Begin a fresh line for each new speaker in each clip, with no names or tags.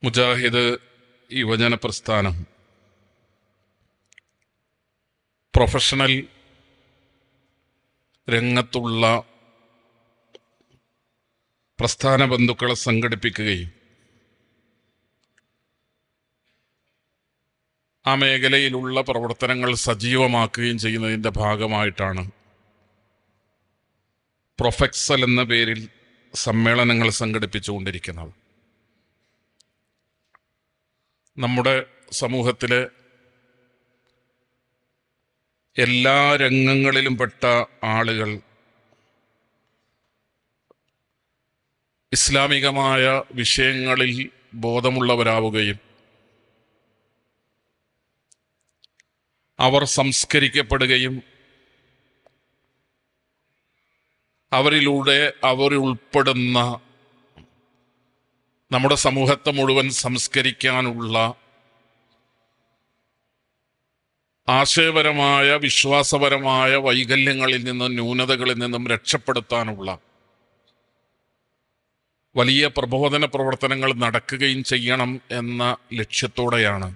മുജാഹിദ് യുവജന പ്രസ്ഥാനം പ്രൊഫഷണൽ രംഗത്തുള്ള പ്രസ്ഥാന ബന്ധുക്കളെ സംഘടിപ്പിക്കുകയും ആ മേഖലയിലുള്ള പ്രവർത്തനങ്ങൾ സജീവമാക്കുകയും ചെയ്യുന്നതിൻ്റെ ഭാഗമായിട്ടാണ് പ്രൊഫെക്സൽ എന്ന പേരിൽ സമ്മേളനങ്ങൾ സംഘടിപ്പിച്ചുകൊണ്ടിരിക്കുന്നത്. നമ്മുടെ സമൂഹത്തിലെ എല്ലാ രംഗങ്ങളിലും പെട്ട ആളുകൾ ഇസ്ലാമികമായ വിഷയങ്ങളിൽ ബോധമുള്ളവരാവുകയും അവർ സംസ്കരിക്കപ്പെടുകയും അവരിലൂടെ ഉൾപ്പെടുന്ന നമ്മുടെ സമൂഹത്തെ മുഴുവൻ സംസ്കരിക്കാനുള്ള ആശയപരമായ വിശ്വാസപരമായ വൈകല്യങ്ങളിൽ നിന്നും ന്യൂനതകളിൽ നിന്നും രക്ഷപ്പെടുത്താനുള്ള വലിയ പ്രബോധന പ്രവർത്തനങ്ങൾ നടക്കുകയും ചെയ്യണം എന്ന ലക്ഷ്യത്തോടെയാണ്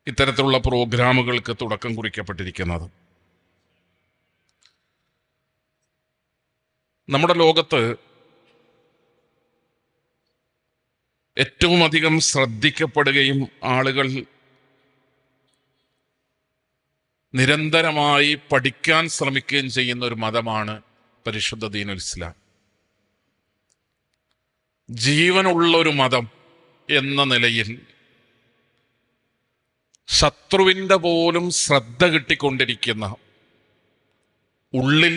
ഇത്തരത്തിലുള്ള പ്രോഗ്രാമുകൾക്ക് തുടക്കം കുറിക്കപ്പെട്ടിരിക്കുന്നത്. നമ്മുടെ ലോകത്ത് ഏറ്റവും അധികം ശ്രദ്ധിക്കപ്പെടുകയും ആളുകൾ നിരന്തരമായി പഠിക്കാൻ ശ്രമിക്കുകയും ചെയ്യുന്ന ഒരു മതമാണ് പരിശുദ്ധ ദീനുൽ ഇസ്ലാം. ജീവനുള്ള ഒരു മതം എന്ന നിലയിൽ ശത്രുവിൻ്റെ പോലും ശ്രദ്ധ കിട്ടിക്കൊണ്ടിരിക്കുന്ന, ഉള്ളിൽ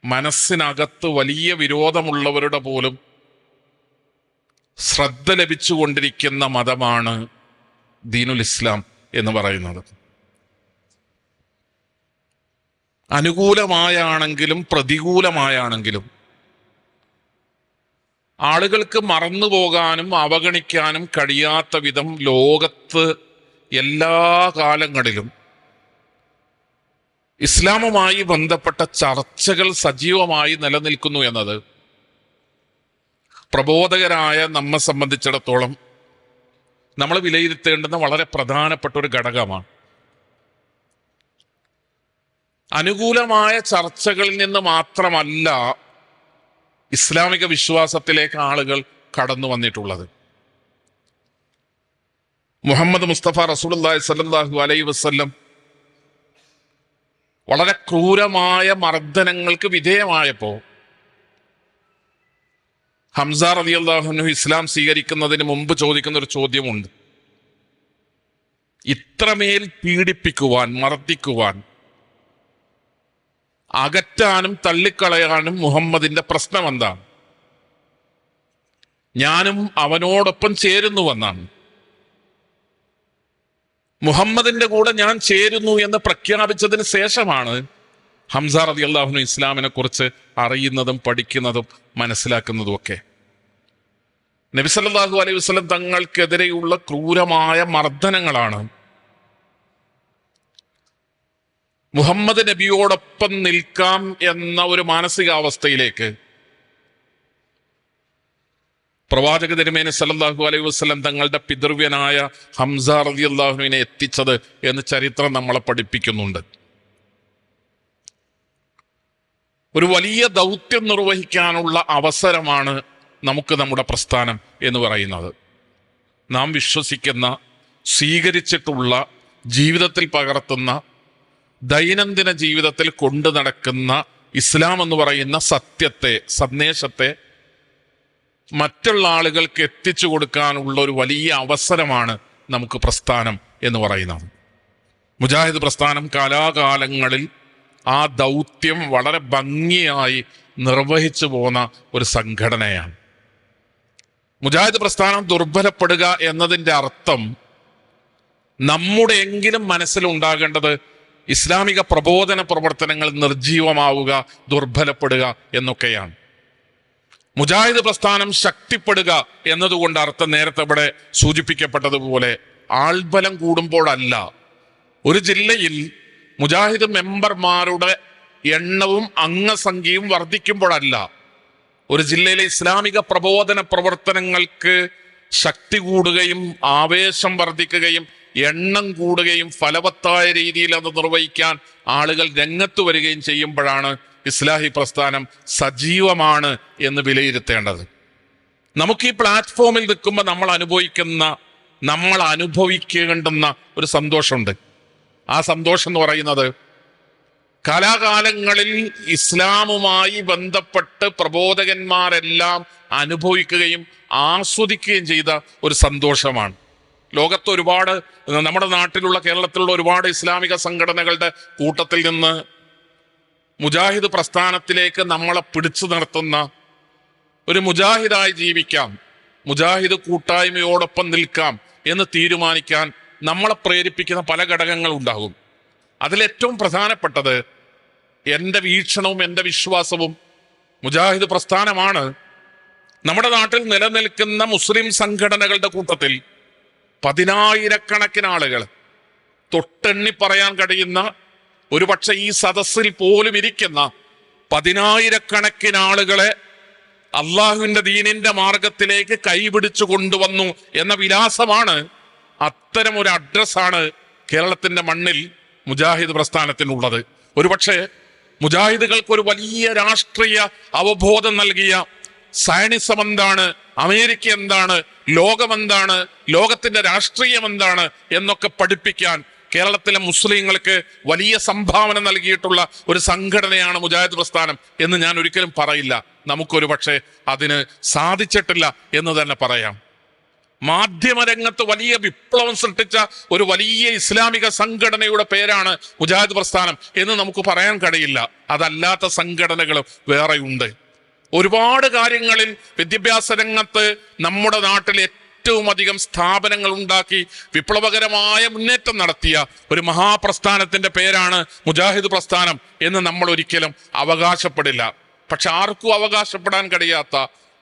മനസ്സിനകത്ത് വലിയ വിരോധമുള്ളവരുടെ പോലും ശ്രദ്ധ ലഭിച്ചുകൊണ്ടിരിക്കുന്ന മതമാണ് ദീനുൽ ഇസ്ലാം എന്ന് പറയുന്നത്. അനുകൂലമായാണെങ്കിലും പ്രതികൂലമായാണെങ്കിലും ആളുകൾക്ക് മറന്നുപോകാനും അവഗണിക്കാനും കഴിയാത്ത വിധം ലോകത്ത് എല്ലാ കാലങ്ങളിലും ഇസ്ലാമുമായി ബന്ധപ്പെട്ട ചർച്ചകൾ സജീവമായി നിലനിൽക്കുന്നു എന്നത് പ്രബോധകരായ നമ്മെ സംബന്ധിച്ചിടത്തോളം നമ്മൾ വിലയിരുത്തേണ്ടുന്ന വളരെ പ്രധാനപ്പെട്ട ഒരു ഘടകമാണ്. അനുകൂലമായ ചർച്ചകളിൽ നിന്ന് മാത്രമല്ല ഇസ്ലാമിക വിശ്വാസത്തിലേക്ക് ആളുകൾ കടന്നു വന്നിട്ടുള്ളത്. മുഹമ്മദ് മുസ്തഫ റസൂലുള്ളാഹി സ്വല്ലല്ലാഹു അലൈഹി വസല്ലം വളരെ ക്രൂരമായ മർദ്ദനങ്ങൾക്ക് വിധേയമായപ്പോൾ ഹംസ റളിയല്ലാഹു അൻഹു ഇസ്ലാം സ്വീകരിക്കുന്നതിന് മുമ്പ് ചോദിക്കുന്ന ഒരു ചോദ്യമുണ്ട്. ഇത്രമേൽ പീഡിപ്പിക്കുവാൻ, മർദ്ദിക്കുവാൻ, അകറ്റാനും തള്ളിക്കളയാനും മുഹമ്മദിന്റെ പ്രശ്നം എന്താണ്? ഞാനും അവനോടൊപ്പം ചേരുന്നുവെന്നാണ്. മുഹമ്മദിന്റെ കൂടെ ഞാൻ ചേരുന്നു എന്ന് പ്രഖ്യാപിച്ചതിന് ശേഷമാണ് ഹംസ റളിയല്ലാഹു അൻഹു ഇസ്ലാമിനെ കുറിച്ച് അറിയുന്നതും പഠിക്കുന്നതും മനസ്സിലാക്കുന്നതും ഒക്കെ. നബി സല്ലല്ലാഹു അലൈഹി വസല്ലം തങ്ങൾക്കെതിരെയുള്ള ക്രൂരമായ മർദ്ദനങ്ങളാണ് മുഹമ്മദ് നബിയോടൊപ്പം നിൽക്കാം എന്ന ഒരു മാനസികാവസ്ഥയിലേക്ക് പ്രവാചക തിരുമേനി സല്ലല്ലാഹു അലൈഹി വസല്ലം തങ്ങളുടെ പിതൃവ്യനായ ഹംസ റളിയല്ലാഹു അൻഹുവിനെ എത്തിച്ചത് എന്ന് ചരിത്രം നമ്മളെ പഠിപ്പിക്കുന്നുണ്ട്. ഒരു വലിയ ദൗത്യം നിർവഹിക്കാനുള്ള അവസരമാണ് നമുക്ക് നമ്മുടെ പ്രസ്ഥാനം എന്ന് പറയുന്നത്. നാം വിശ്വസിക്കുന്ന, സ്വീകരിച്ചിട്ടുള്ള, ജീവിതത്തിൽ പകർത്തുന്ന, ദൈനംദിന ജീവിതത്തിൽ കൊണ്ടു നടക്കുന്ന ഇസ്ലാം എന്ന് പറയുന്ന സത്യത്തെ, സന്ദേശത്തെ മറ്റുള്ള ആളുകൾക്ക് എത്തിച്ചു കൊടുക്കാനുള്ള ഒരു വലിയ അവസരമാണ് നമുക്ക് പ്രസ്ഥാനം എന്ന് പറയുന്നത്. മുജാഹിദ് പ്രസ്ഥാനം കാലാകാലങ്ങളിൽ ആ ദൗത്യം വളരെ ഭംഗിയായി നിർവഹിച്ചു പോന്ന ഒരു സംഘടനയാണ്. മുജാഹിദ് പ്രസ്ഥാനം ദുർബലപ്പെടുക എന്നതിൻ്റെ അർത്ഥം നമ്മുടെ എങ്കിലും മനസ്സിലുണ്ടാകേണ്ടത് ഇസ്ലാമിക പ്രബോധന പ്രവർത്തനങ്ങൾ നിർജീവമാവുക, ദുർബലപ്പെടുക എന്നൊക്കെയാണ്. മുജാഹിദ് പ്രസ്ഥാനം ശക്തിപ്പെടുക എന്നതുകൊണ്ട് അർത്ഥം നേരത്തെ ഇവിടെ സൂചിപ്പിക്കപ്പെട്ടതുപോലെ ആൾബലം കൂടുമ്പോഴല്ല. ഒരു ജില്ലയിൽ മുജാഹിദ് മെമ്പർമാരുടെ എണ്ണവും അംഗസംഖ്യയും വർദ്ധിക്കുമ്പോഴല്ല. ഒരു ജില്ലയിലെ ഇസ്ലാമിക പ്രബോധന പ്രവർത്തനങ്ങൾക്ക് ശക്തി കൂടുകയും ആവേശം വർദ്ധിക്കുകയും എണ്ണം കൂടുകയും ഫലവത്തായ രീതിയിൽ അത് നിർവഹിക്കാൻ ആളുകൾ രംഗത്ത് വരികയും ചെയ്യുമ്പോഴാണ് ഇസ്ലാഹി പ്രസ്ഥാനം സജീവമാണ് എന്ന് വിലയിരുത്തേണ്ടത്. നമുക്ക് ഈ പ്ലാറ്റ്ഫോമിൽ നിൽക്കുമ്പോൾ നമ്മൾ അനുഭവിക്കേണ്ടുന്ന ഒരു സന്തോഷമുണ്ട്. ആ സന്തോഷം എന്ന് പറയുന്നത് കാലാകാലങ്ങളിൽ ഇസ്ലാമുമായി ബന്ധപ്പെട്ട് പ്രബോധകന്മാരെല്ലാം അനുഭവിക്കുകയും ആസ്വദിക്കുകയും ചെയ്ത ഒരു സന്തോഷമാണ്. ലോകത്ത് ഒരുപാട്, നമ്മുടെ നാട്ടിലുള്ള കേരളത്തിലുള്ള ഒരുപാട് ഇസ്ലാമിക സംഘടനകളുടെ കൂട്ടത്തിൽ നിന്ന് മുജാഹിദ് പ്രസ്ഥാനത്തിലേക്ക് നമ്മളെ പിടിച്ചു നിർത്തുന്ന, ഒരു മുജാഹിദായി ജീവിക്കാം, മുജാഹിദ് കൂട്ടായ്മയോടൊപ്പം നിൽക്കാം എന്ന് തീരുമാനിക്കാൻ നമ്മളെ പ്രേരിപ്പിക്കുന്ന പല ഘടകങ്ങളുണ്ടാകും. അതിലേറ്റവും പ്രധാനപ്പെട്ടത് എൻ്റെ വീക്ഷണവും എൻ്റെ വിശ്വാസവും മുജാഹിദ് പ്രസ്ഥാനമാണ്. നമ്മുടെ നാട്ടിൽ നിലനിൽക്കുന്ന മുസ്ലിം സംഘടനകളുടെ കൂട്ടത്തിൽ പതിനായിരക്കണക്കിന് ആളുകൾ, തൊട്ടെണ്ണി പറയാൻ കഴിയുന്ന, ഒരുപക്ഷെ ഈ സദസ്സിൽ പോലും ഇരിക്കുന്ന പതിനായിരക്കണക്കിന് ആളുകളെ അള്ളാഹുവിന്റെ ദീനിന്റെ മാർഗത്തിലേക്ക് കൈപിടിച്ചു കൊണ്ടുവന്നു എന്ന വിലാസമാണ്, അത്തരം ഒരു അഡ്രസ്സാണ് കേരളത്തിന്റെ മണ്ണിൽ മുജാഹിദ് പ്രസ്ഥാനത്തിനുള്ളത്. ഒരുപക്ഷെ മുജാഹിദുകൾക്ക് ഒരു വലിയ രാഷ്ട്രീയ അവബോധം നൽകിയ സയനിസം എന്താണ്, അമേരിക്ക എന്താണ്, ലോകമെന്താണ്, ലോകത്തിന്റെ രാഷ്ട്രീയം എന്താണ് എന്നൊക്കെ പഠിപ്പിക്കാൻ കേരളത്തിലെ മുസ്ലിങ്ങൾക്ക് വലിയ സംഭാവന നൽകിയിട്ടുള്ള ഒരു സംഘടനയാണ് മുജാഹിദ് പ്രസ്ഥാനം എന്ന് ഞാൻ ഒരിക്കലും പറയില്ല. നമുക്കൊരു പക്ഷേ അതിന് സാധിച്ചിട്ടില്ല എന്ന് തന്നെ പറയാം. മാധ്യമരംഗത്ത് വലിയ വിപ്ലവം സൃഷ്ടിച്ച ഒരു വലിയ ഇസ്ലാമിക സംഘടനയുടെ പേരാണ് മുജാഹിദ് പ്രസ്ഥാനം എന്ന് നമുക്ക് പറയാൻ കഴിയില്ല. അതല്ലാത്ത സംഘടനകൾ വേറെയുണ്ട്. ഒരുപാട് കാര്യങ്ങളിൽ വിദ്യാഭ്യാസ രംഗത്ത് നമ്മുടെ നാട്ടിൽ ഏറ്റവും അധികം സ്ഥാപനങ്ങൾ ഉണ്ടാക്കി വിപ്ലവകരമായ മുന്നേറ്റം നടത്തിയ ഒരു മഹാപ്രസ്ഥാനത്തിന്റെ പേരാണ് മുജാഹിദ് പ്രസ്ഥാനം എന്ന് നമ്മൾ ഒരിക്കലും അവകാശപ്പെടില്ല. പക്ഷെ ആർക്കും അവകാശപ്പെടാൻ കഴിയാത്ത,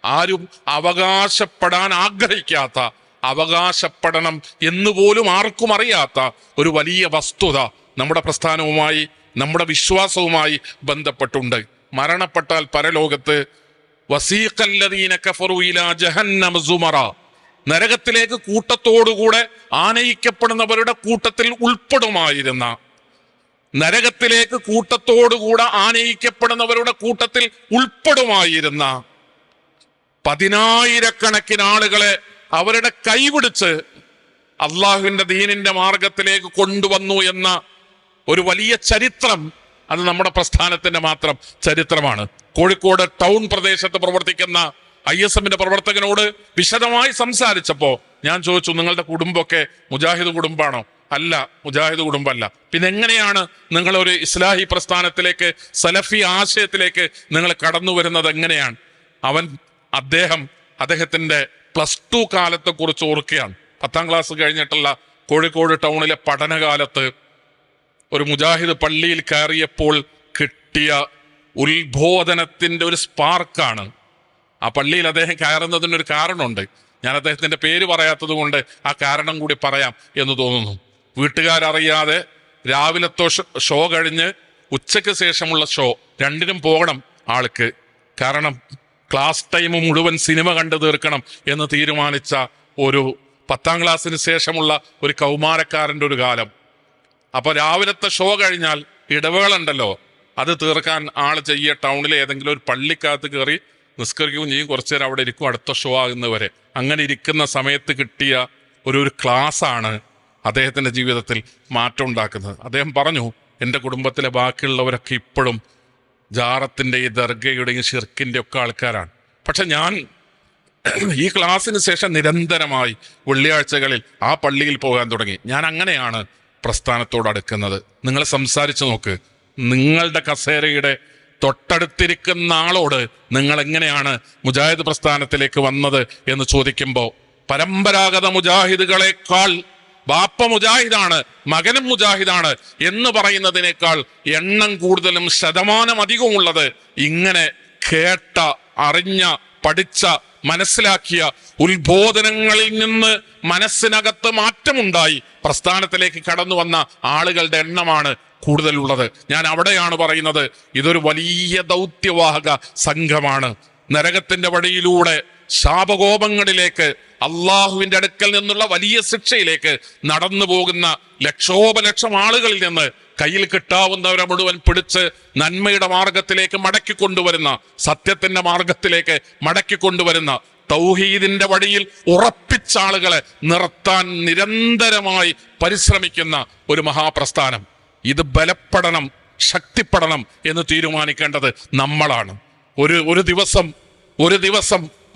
ആരും അവകാശപ്പെടാൻ ആഗ്രഹിക്കാത്ത, അവകാശപ്പെടണം എന്നുപോലും ആർക്കും അറിയാത്ത ഒരു വലിയ വസ്തുത നമ്മുടെ പ്രസ്ഥാനവുമായി, നമ്മുടെ വിശ്വാസവുമായി ബന്ധപ്പെട്ടുണ്ട്. മരണപ്പെട്ടാൽ പരലോകത്ത് വസീഖല്ലദീന കഫറു ഇലാ ജഹന്നമ സുമറ, നരകത്തിലേക്ക് കൂട്ടത്തോടുകൂടെ ആനയിക്കപ്പെടുന്നവരുടെ കൂട്ടത്തിൽ ഉൾപ്പെടുമായിരുന്ന, നരകത്തിലേക്ക് കൂട്ടത്തോടുകൂടെ ആനയിക്കപ്പെടുന്നവരുടെ കൂട്ടത്തിൽ ഉൾപ്പെടുമായിരുന്ന പതിനായിരക്കണക്കിന് ആളുകളെ അവരുടെ കൈപിടിച്ച് അള്ളാഹുവിന്റെ ദീനിന്റെ മാർഗത്തിലേക്ക് കൊണ്ടുവന്നു എന്ന ഒരു വലിയ ചരിത്രം, അത് നമ്മുടെ പ്രസ്ഥാനത്തിന്റെ മാത്രം ചരിത്രമാണ്. കോഴിക്കോട് ടൗൺ പ്രദേശത്ത് പ്രവർത്തിക്കുന്ന ISMന്റെ പ്രവർത്തകനോട് വിശദമായി സംസാരിച്ചപ്പോ ഞാൻ ചോദിച്ചു, നിങ്ങളുടെ കുടുംബമൊക്കെ മുജാഹിദ് കുടുംബാണോ? അല്ല, മുജാഹിദ് കുടുംബമല്ല. പിന്നെ എങ്ങനെയാണ് നിങ്ങൾ ഒരു ഇസ്ലാഹി പ്രസ്ഥാനത്തിലേക്ക്, സലഫി ആശയത്തിലേക്ക് നിങ്ങൾ കടന്നു വരുന്നത്? എങ്ങനെയാണ്? അദ്ദേഹത്തിന്റെ +2 കാലത്തെ കുറിച്ച് ഓർക്കുകയാണ്. 10ാം ക്ലാസ് കഴിഞ്ഞിട്ടുള്ള കോഴിക്കോട് ടൗണിലെ പഠനകാലത്ത് ഒരു മുജാഹിദ് പള്ളിയിൽ കയറിയപ്പോൾ കിട്ടിയ ഉത്ബോധനത്തിന്റെ ഒരു സ്പാർക്കാണ്. ആ പള്ളിയിൽ അദ്ദേഹം കയറുന്നതിനൊരു കാരണമുണ്ട്. ഞാൻ അദ്ദേഹത്തിന്റെ പേര് പറയാത്തത് കൊണ്ട് ആ കാരണം കൂടി പറയാം എന്ന് തോന്നുന്നു. വീട്ടുകാരറിയാതെ രാവിലത്തെ ഷോ കഴിഞ്ഞ് ഉച്ചയ്ക്ക് ശേഷമുള്ള ഷോ രണ്ടിനും പോകണം ആൾക്ക്. കാരണം ക്ലാസ് ടൈം മുഴുവൻ സിനിമ കണ്ടു തീർക്കണം എന്ന് തീരുമാനിച്ച ഒരു 10ാം ക്ലാസ്സിന് ശേഷമുള്ള ഒരു കൗമാരക്കാരൻ്റെ ഒരു കാലം. അപ്പൊ രാവിലത്തെ ഷോ കഴിഞ്ഞാൽ ഇടവേള ഉണ്ടല്ലോ, അത് തീർക്കാൻ ആൾ ചെയ്യുക ടൗണിലെ ഏതെങ്കിലും ഒരു പള്ളിക്കകത്ത് കയറി നിസ്കരിക്കുകയും ചെയ്യും. കുറച്ചു നേരം അവിടെ ഇരിക്കും, അടുത്ത ഷോ ആകുന്നവരെ. അങ്ങനെ ഇരിക്കുന്ന സമയത്ത് കിട്ടിയ ഒരു ക്ലാസ്സാണ് അദ്ദേഹത്തിന്റെ ജീവിതത്തിൽ മാറ്റം ഉണ്ടാക്കുന്നത്. അദ്ദേഹം പറഞ്ഞു, എൻ്റെ കുടുംബത്തിലെ ബാക്കിയുള്ളവരൊക്കെ ഇപ്പോഴും ജാറത്തിന്റെ ഈ ദർഗയുടെയും ഷിർക്കിന്റെ ഒക്കെ ആൾക്കാരാണ്. പക്ഷെ ഞാൻ ഈ ക്ലാസ്സിന് ശേഷം നിരന്തരമായി വെള്ളിയാഴ്ചകളിൽ ആ പള്ളിയിൽ പോകാൻ തുടങ്ങി. ഞാൻ അങ്ങനെയാണ് പ്രസ്ഥാനത്തോട് അടുക്കുന്നത്. നിങ്ങൾ സംസാരിച്ചു നോക്ക്, നിങ്ങളുടെ കസേരയുടെ തൊട്ടടുത്തിരിക്കുന്ന ആളോട് നിങ്ങൾ എങ്ങനെയാണ് മുജാഹിദ് പ്രസ്ഥാനത്തിലേക്ക് വന്നത് എന്ന് ചോദിക്കുമ്പോൾ, പരമ്പരാഗത മുജാഹിദുകളെക്കാൾ ബാപ്പ മുജാഹിദാണ്, മകനും മുജാഹിദാണ് എന്ന് പറയുന്നതിനേക്കാൾ എണ്ണം കൂടുതലും ശതമാനം അധികമുള്ളത് ഇങ്ങനെ കേട്ട, അറിഞ്ഞ, പഠിച്ച, മനസ്സിലാക്കിയ, ഉത്ബോധനങ്ങളിൽ നിന്ന് മനസ്സിനകത്ത് മാറ്റമുണ്ടായി പ്രസ്ഥാനത്തിലേക്ക് കടന്നു വന്ന ആളുകളുടെ എണ്ണമാണ് കൂടുതലുള്ളത്. ഞാൻ അവിടെയാണ് പറയുന്നത്, ഇതൊരു വലിയ ദൗത്യവാഹക സംഘമാണ്. നരകത്തിന്റെ വഴിയിലൂടെ ശാപകോപങ്ങളിലേക്ക്, അള്ളാഹുവിന്റെ അടുക്കൽ നിന്നുള്ള വലിയ ശിക്ഷയിലേക്ക് നടന്നു പോകുന്ന ലക്ഷോപലക്ഷം ആളുകളിൽ നിന്ന് കയ്യിൽ കിട്ടാവുന്നവരെ മുഴുവൻ പിടിച്ച് നന്മയുടെ മാർഗത്തിലേക്ക് മടക്കിക്കൊണ്ടുവരുന്ന, സത്യത്തിന്റെ മാർഗത്തിലേക്ക് മടക്കിക്കൊണ്ടുവരുന്ന, തൗഹീദിന്റെ വഴിയിൽ ഉറപ്പിച്ച ആളുകളെ നിർത്താൻ നിരന്തരമായി പരിശ്രമിക്കുന്ന ഒരു മഹാപ്രസ്ഥാനം. ഇത് ബലപ്പെടണം, ശക്തിപ്പെടണം എന്ന് തീരുമാനിക്കേണ്ടത് നമ്മളാണ്. ഒരു ദിവസം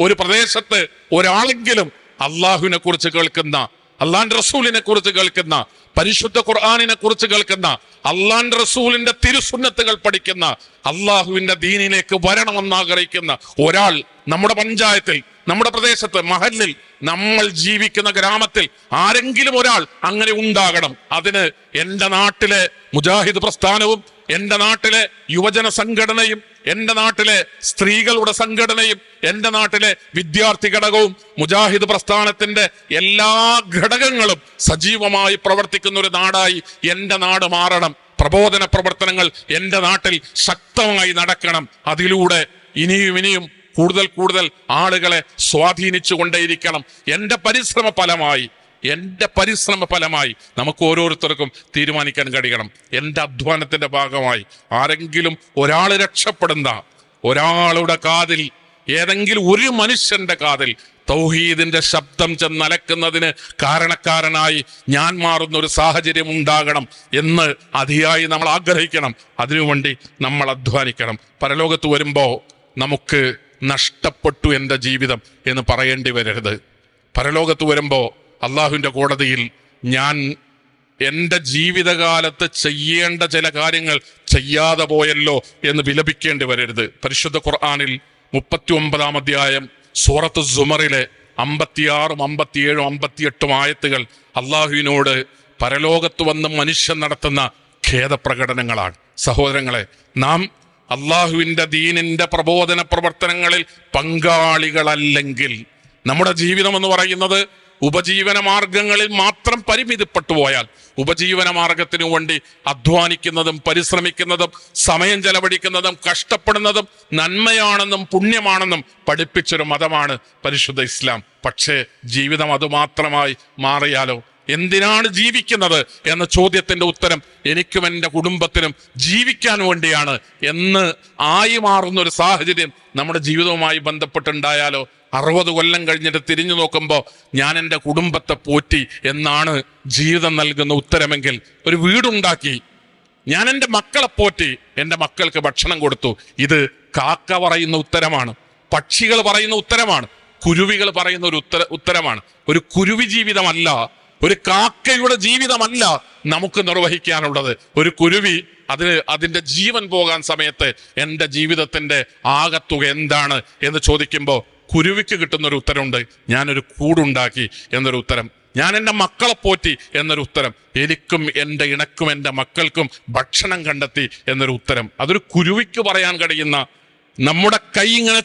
ഒരു പ്രദേശത്ത് ഒരാളെങ്കിലും അള്ളാഹുവിനെ കുറിച്ച് കേൾക്കുന്ന, അള്ളാന്റെ റസൂലിനെ കുറിച്ച് കേൾക്കുന്ന, പരിശുദ്ധ ഖുർആനിനെ കുറിച്ച് കേൾക്കുന്ന, അള്ളാന്റെ റസൂലിന്റെ തിരുസുന്നത്തുകൾ പഠിക്കുന്ന, അള്ളാഹുവിന്റെ ദീനിലേക്ക് വരണമെന്ന് ആഗ്രഹിക്കുന്ന ഒരാൾ നമ്മുടെ പഞ്ചായത്തിൽ, നമ്മുടെ പ്രദേശത്ത്, മഹല്ലിൽ, നമ്മൾ ജീവിക്കുന്ന ഗ്രാമത്തിൽ ആരെങ്കിലും ഒരാൾ അങ്ങനെ ഉണ്ടാകണം. അതിന് എൻ്റെ നാട്ടിലെ മുജാഹിദ് പ്രസ്ഥാനവും, എൻ്റെ നാട്ടിലെ യുവജന സംഘടനയും, എൻ്റെ നാട്ടിലെ സ്ത്രീകളുടെ സംഘടനയും, എൻ്റെ നാട്ടിലെ വിദ്യാർത്ഥി ഘടകവും, മുജാഹിദ് പ്രസ്ഥാനത്തിന്റെ എല്ലാ ഘടകങ്ങളും സജീവമായി പ്രവർത്തിക്കുന്ന ഒരു നാടായി എൻ്റെ നാട് മാറണം. പ്രബോധന പ്രവർത്തനങ്ങൾ എൻ്റെ നാട്ടിൽ ശക്തമായി നടക്കണം. അതിലൂടെ ഇനിയും കൂടുതൽ ആളുകളെ സ്വാധീനിച്ചു കൊണ്ടേയിരിക്കണം. എൻ്റെ പരിശ്രമ ഫലമായി നമുക്ക് ഓരോരുത്തർക്കും തീരുമാനിക്കാൻ കഴിയണം. എൻ്റെ അധ്വാനത്തിന്റെ ഭാഗമായി ആരെങ്കിലും ഒരാൾ രക്ഷപ്പെടുന്ന, ഒരാളുടെ കാതിൽ, ഏതെങ്കിലും ഒരു മനുഷ്യന്റെ കാതിൽ തൗഹീദിന്റെ ശബ്ദം ചെന്നലക്കുന്നതിന് കാരണക്കാരനായി ഞാൻ മാറുന്ന ഒരു സാഹചര്യം ഉണ്ടാകണം എന്ന് അതിയായി നമ്മൾ ആഗ്രഹിക്കണം. അതിനുവേണ്ടി നമ്മൾ അധ്വാനിക്കണം. പരലോകത്ത് വരുമ്പോ നമുക്ക് നഷ്ടപ്പെട്ടു എൻ്റെ ജീവിതം എന്ന് പറയേണ്ടി വരരുത്. പരലോകത്ത് വരുമ്പോ അള്ളാഹുവിന്റെ കോടതിയിൽ ഞാൻ എൻ്റെ ജീവിതകാലത്ത് ചെയ്യേണ്ട ചില കാര്യങ്ങൾ ചെയ്യാതെ പോയല്ലോ എന്ന് വിലപിക്കേണ്ടി വരരുത്. പരിശുദ്ധ ഖുർആനിൽ 39-ാം അധ്യായം സൂറത്ത് സുമറിലെ 56, 57, 58 ആയത്തുകൾ അള്ളാഹുവിനോട് പരലോകത്ത് വന്ന് മനുഷ്യൻ നടത്തുന്ന ഖേദപ്രകടനങ്ങളാണ്. സഹോദരങ്ങളെ, നാം അള്ളാഹുവിന്റെ ദീനിന്റെ പ്രബോധന പ്രവർത്തനങ്ങളിൽ പങ്കാളികളല്ലെങ്കിൽ നമ്മുടെ ജീവിതം എന്ന് പറയുന്നത് ഉപജീവന മാർഗങ്ങളിൽ മാത്രം പരിമിതപ്പെട്ടു പോയാൽ, ഉപജീവന മാർഗത്തിനു വേണ്ടി അധ്വാനിക്കുന്നതും പരിശ്രമിക്കുന്നതും സമയം ചെലവഴിക്കുന്നതും കഷ്ടപ്പെടുന്നതും നന്മയാണെന്നും പുണ്യമാണെന്നും പഠിപ്പിച്ചൊരു മതമാണ് പരിശുദ്ധ ഇസ്ലാം. പക്ഷേ ജീവിതം അതുമാത്രമായി മാറിയാലോ? എന്തിനാണ് ജീവിക്കുന്നത് എന്ന ചോദ്യത്തിന്റെ ഉത്തരം എനിക്കും എൻ്റെ കുടുംബത്തിനും ജീവിക്കാൻ വേണ്ടിയാണ് എന്ന് ആയി മാറുന്ന ഒരു സാഹചര്യം നമ്മുടെ ജീവിതവുമായി ബന്ധപ്പെട്ടുണ്ടായാലോ? 60 കൊല്ലം കഴിഞ്ഞിട്ട് തിരിഞ്ഞു നോക്കുമ്പോൾ ഞാൻ എൻ്റെ കുടുംബത്തെ പോറ്റി എന്നാണ് ജീവിതം നൽകുന്ന ഉത്തരമെങ്കിൽ, ഒരു വീടുണ്ടാക്കി ഞാൻ എൻ്റെ മക്കളെ പോറ്റി, എൻ്റെ മക്കൾക്ക് ഭക്ഷണം കൊടുത്തു, ഇത് കാക്ക പറയുന്ന ഉത്തരമാണ്, പക്ഷികൾ പറയുന്ന ഉത്തരമാണ്, കുരുവികൾ പറയുന്ന ഒരു ഉത്തരമാണ്. ഒരു കുരുവി ജീവിതമല്ല, ഒരു കാക്കയുടെ ജീവിതമല്ല നമുക്ക് നിർവഹിക്കാനുള്ളത്. ഒരു കുരുവി അതിന്റെ ജീവൻ പോകാൻ സമയത്ത് എൻ്റെ ജീവിതത്തിന്റെ ആകത്തുക എന്താണ് എന്ന് ചോദിക്കുമ്പോൾ കുരുവിക്ക് കിട്ടുന്നൊരു ഉത്തരമുണ്ട്, ഞാനൊരു കൂടുണ്ടാക്കി എന്നൊരു ഉത്തരം, ഞാൻ എൻ്റെ മക്കളെ പോറ്റി എന്നൊരു ഉത്തരം, എനിക്കും എൻ്റെ ഇണക്കും എൻ്റെ മക്കൾക്കും ഭക്ഷണം കണ്ടെത്തി എന്നൊരു ഉത്തരം. അതൊരു കുരുവിക്ക് പറയാൻ കഴിയുന്ന, നമ്മുടെ കൈ ഇങ്ങനെ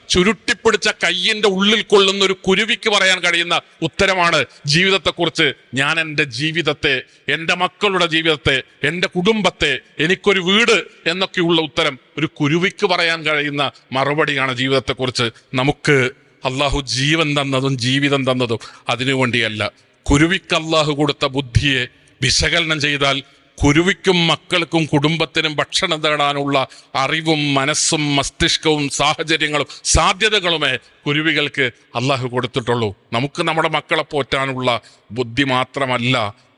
ചുരുട്ടിപ്പിടിച്ച കയ്യിന്റെ ഉള്ളിൽ കൊള്ളുന്ന ഒരു കുരുവിക്ക് പറയാൻ കഴിയുന്ന ഉത്തരമാണ് ജീവിതത്തെക്കുറിച്ച്. ഞാൻ എൻ്റെ ജീവിതത്തെ, എൻ്റെ മക്കളുടെ ജീവിതത്തെ, എൻ്റെ കുടുംബത്തെ, എനിക്കൊരു വീട് എന്നൊക്കെയുള്ള ഉത്തരം ഒരു കുരുവിക്ക് പറയാൻ കഴിയുന്ന മറുപടിയാണ് ജീവിതത്തെക്കുറിച്ച്. നമുക്ക് അള്ളാഹു ജീവൻ തന്നതും ജീവിതം തന്നതും അതിനു വേണ്ടിയല്ല. കുരുവിക്ക് അള്ളാഹു കൊടുത്ത ബുദ്ധിയെ വിശകലനം ചെയ്താൽ കുരുവിക്കും മക്കൾക്കും കുടുംബത്തിനും ഭക്ഷണം തേടാനുള്ള അറിവും മനസ്സും മസ്തിഷ്കവും സാഹചര്യങ്ങളും സാധ്യതകളുമേ കുരുവികൾക്ക് അള്ളാഹു കൊടുത്തിട്ടുള്ളൂ. നമുക്ക് നമ്മുടെ മക്കളെ പോറ്റാനുള്ള ബുദ്ധി മാത്രമല്ല